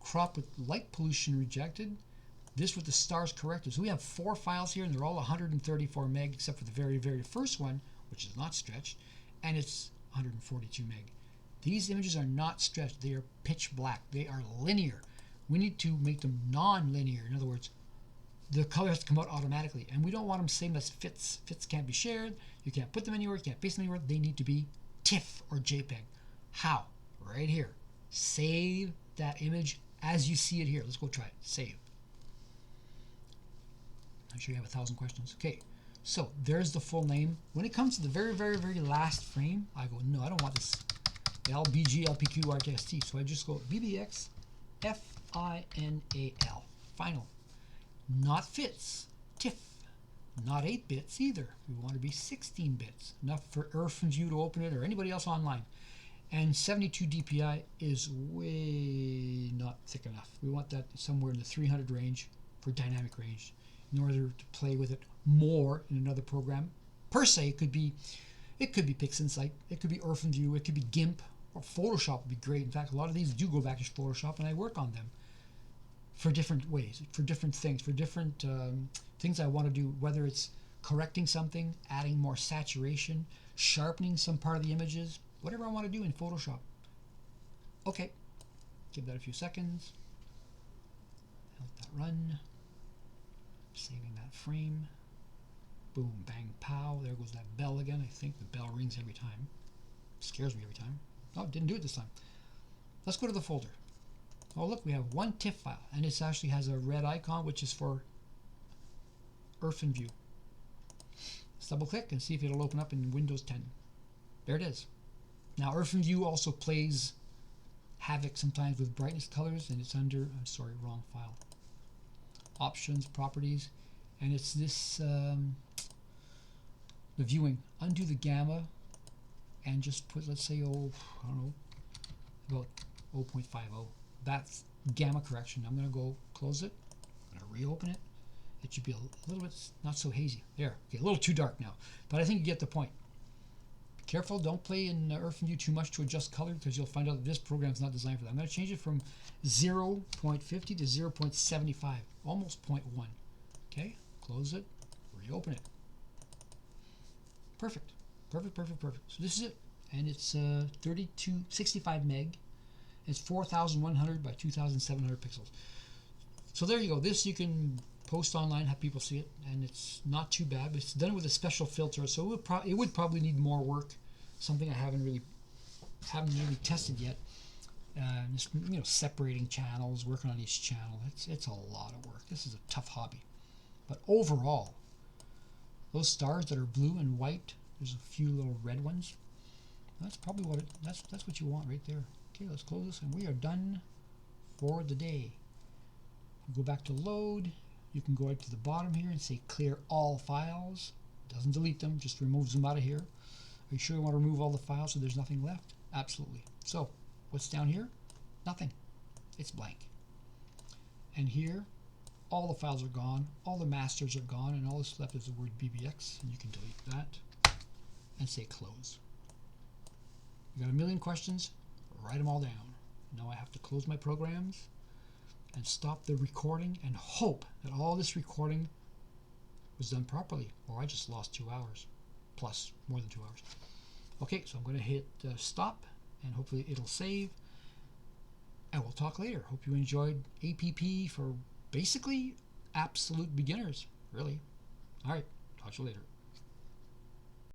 crop with light pollution rejected, this with the stars corrected. So we have 4 files here, and they're all 134 meg, except for the very, very first one, which is not stretched, and it's 142 meg. These images are not stretched. They are pitch black. They are linear. We need to make them non-linear. In other words, the color has to come out automatically, and we don't want them same as fits. Fits can't be shared. You can't put them anywhere. You can't paste them anywhere. They need to be TIFF or JPEG. How? Right here. Save that image as you see it here. Let's go try it. Save. I'm sure you have 1,000 questions. Okay, so there's the full name. When it comes to the very, very, very last frame, I go, no, I don't want this LBG, LPQ, RTST. So I just go BBX, FINAL, final. Not fits, TIFF. Not 8 bits either. We want to be 16 bits. Enough for Earth and View to open it or anybody else online. And 72 DPI is way not thick enough. We want that somewhere in the 300 range for dynamic range in order to play with it more in another program. Per se, it could be PixInsight, it could be Earth and View, it could be GIMP, or Photoshop would be great. In fact, a lot of these do go back to Photoshop, and I work on them for different ways, for different things, for different things I want to do, whether it's correcting something, adding more saturation, sharpening some part of the images, whatever I want to do in Photoshop. Okay, give that a few seconds. Let that run. Saving that frame. Boom, bang, pow. There goes that bell again. I think the bell rings every time. Scares me every time. Oh, it didn't do it this time. Let's go to the folder. Oh, look, we have one TIFF file, and it actually has a red icon, which is for Earth and View. Let's double click and see if it'll open up in Windows 10. There it is. Now, Earth and View also plays havoc sometimes with brightness colors, and it's under, I'm sorry, wrong file. Options, properties, and it's this, the viewing. Undo the gamma, and just put, let's say, I don't know, about 0.50. That's gamma correction. I'm going to go close it. I'm going to reopen it. It should be a little bit not so hazy. There. Okay, a little too dark now. But I think you get the point. Be careful. Don't play in Earth and View too much to adjust color because you'll find out that this program is not designed for that. I'm going to change it from 0.50 to 0.75. Almost 0.1. Okay, close it. Reopen it. Perfect. Perfect, perfect, perfect. So this is it. And it's 65 meg. It's 4,100 by 2,700 pixels. So there you go. This you can post online, have people see it, and it's not too bad. But it's done with a special filter, so it would probably need more work. Something I haven't really tested yet. just, you know, separating channels, working on each channel. It's a lot of work. This is a tough hobby. But overall, those stars that are blue and white, there's a few little red ones. That's probably what that's what you want right there. Okay, let's close this, and we are done for the day. Go back to load. You can go right to the bottom here and say clear all files. Doesn't delete them, just removes them out of here. Are you sure you want to remove all the files so there's nothing left? Absolutely. So what's down here? Nothing. It's blank. And here, all the files are gone, all the masters are gone, and all that's left is the word BBX, and you can delete that and say close. You got a million questions? Write them all down. Now I have to close my programs and stop the recording and hope that all this recording was done properly, or I just lost 2 hours, plus more than 2 hours. Okay, so I'm going to hit stop, and hopefully it'll save, and we'll talk later. Hope you enjoyed APP for basically absolute beginners, really. All right, talk to you later.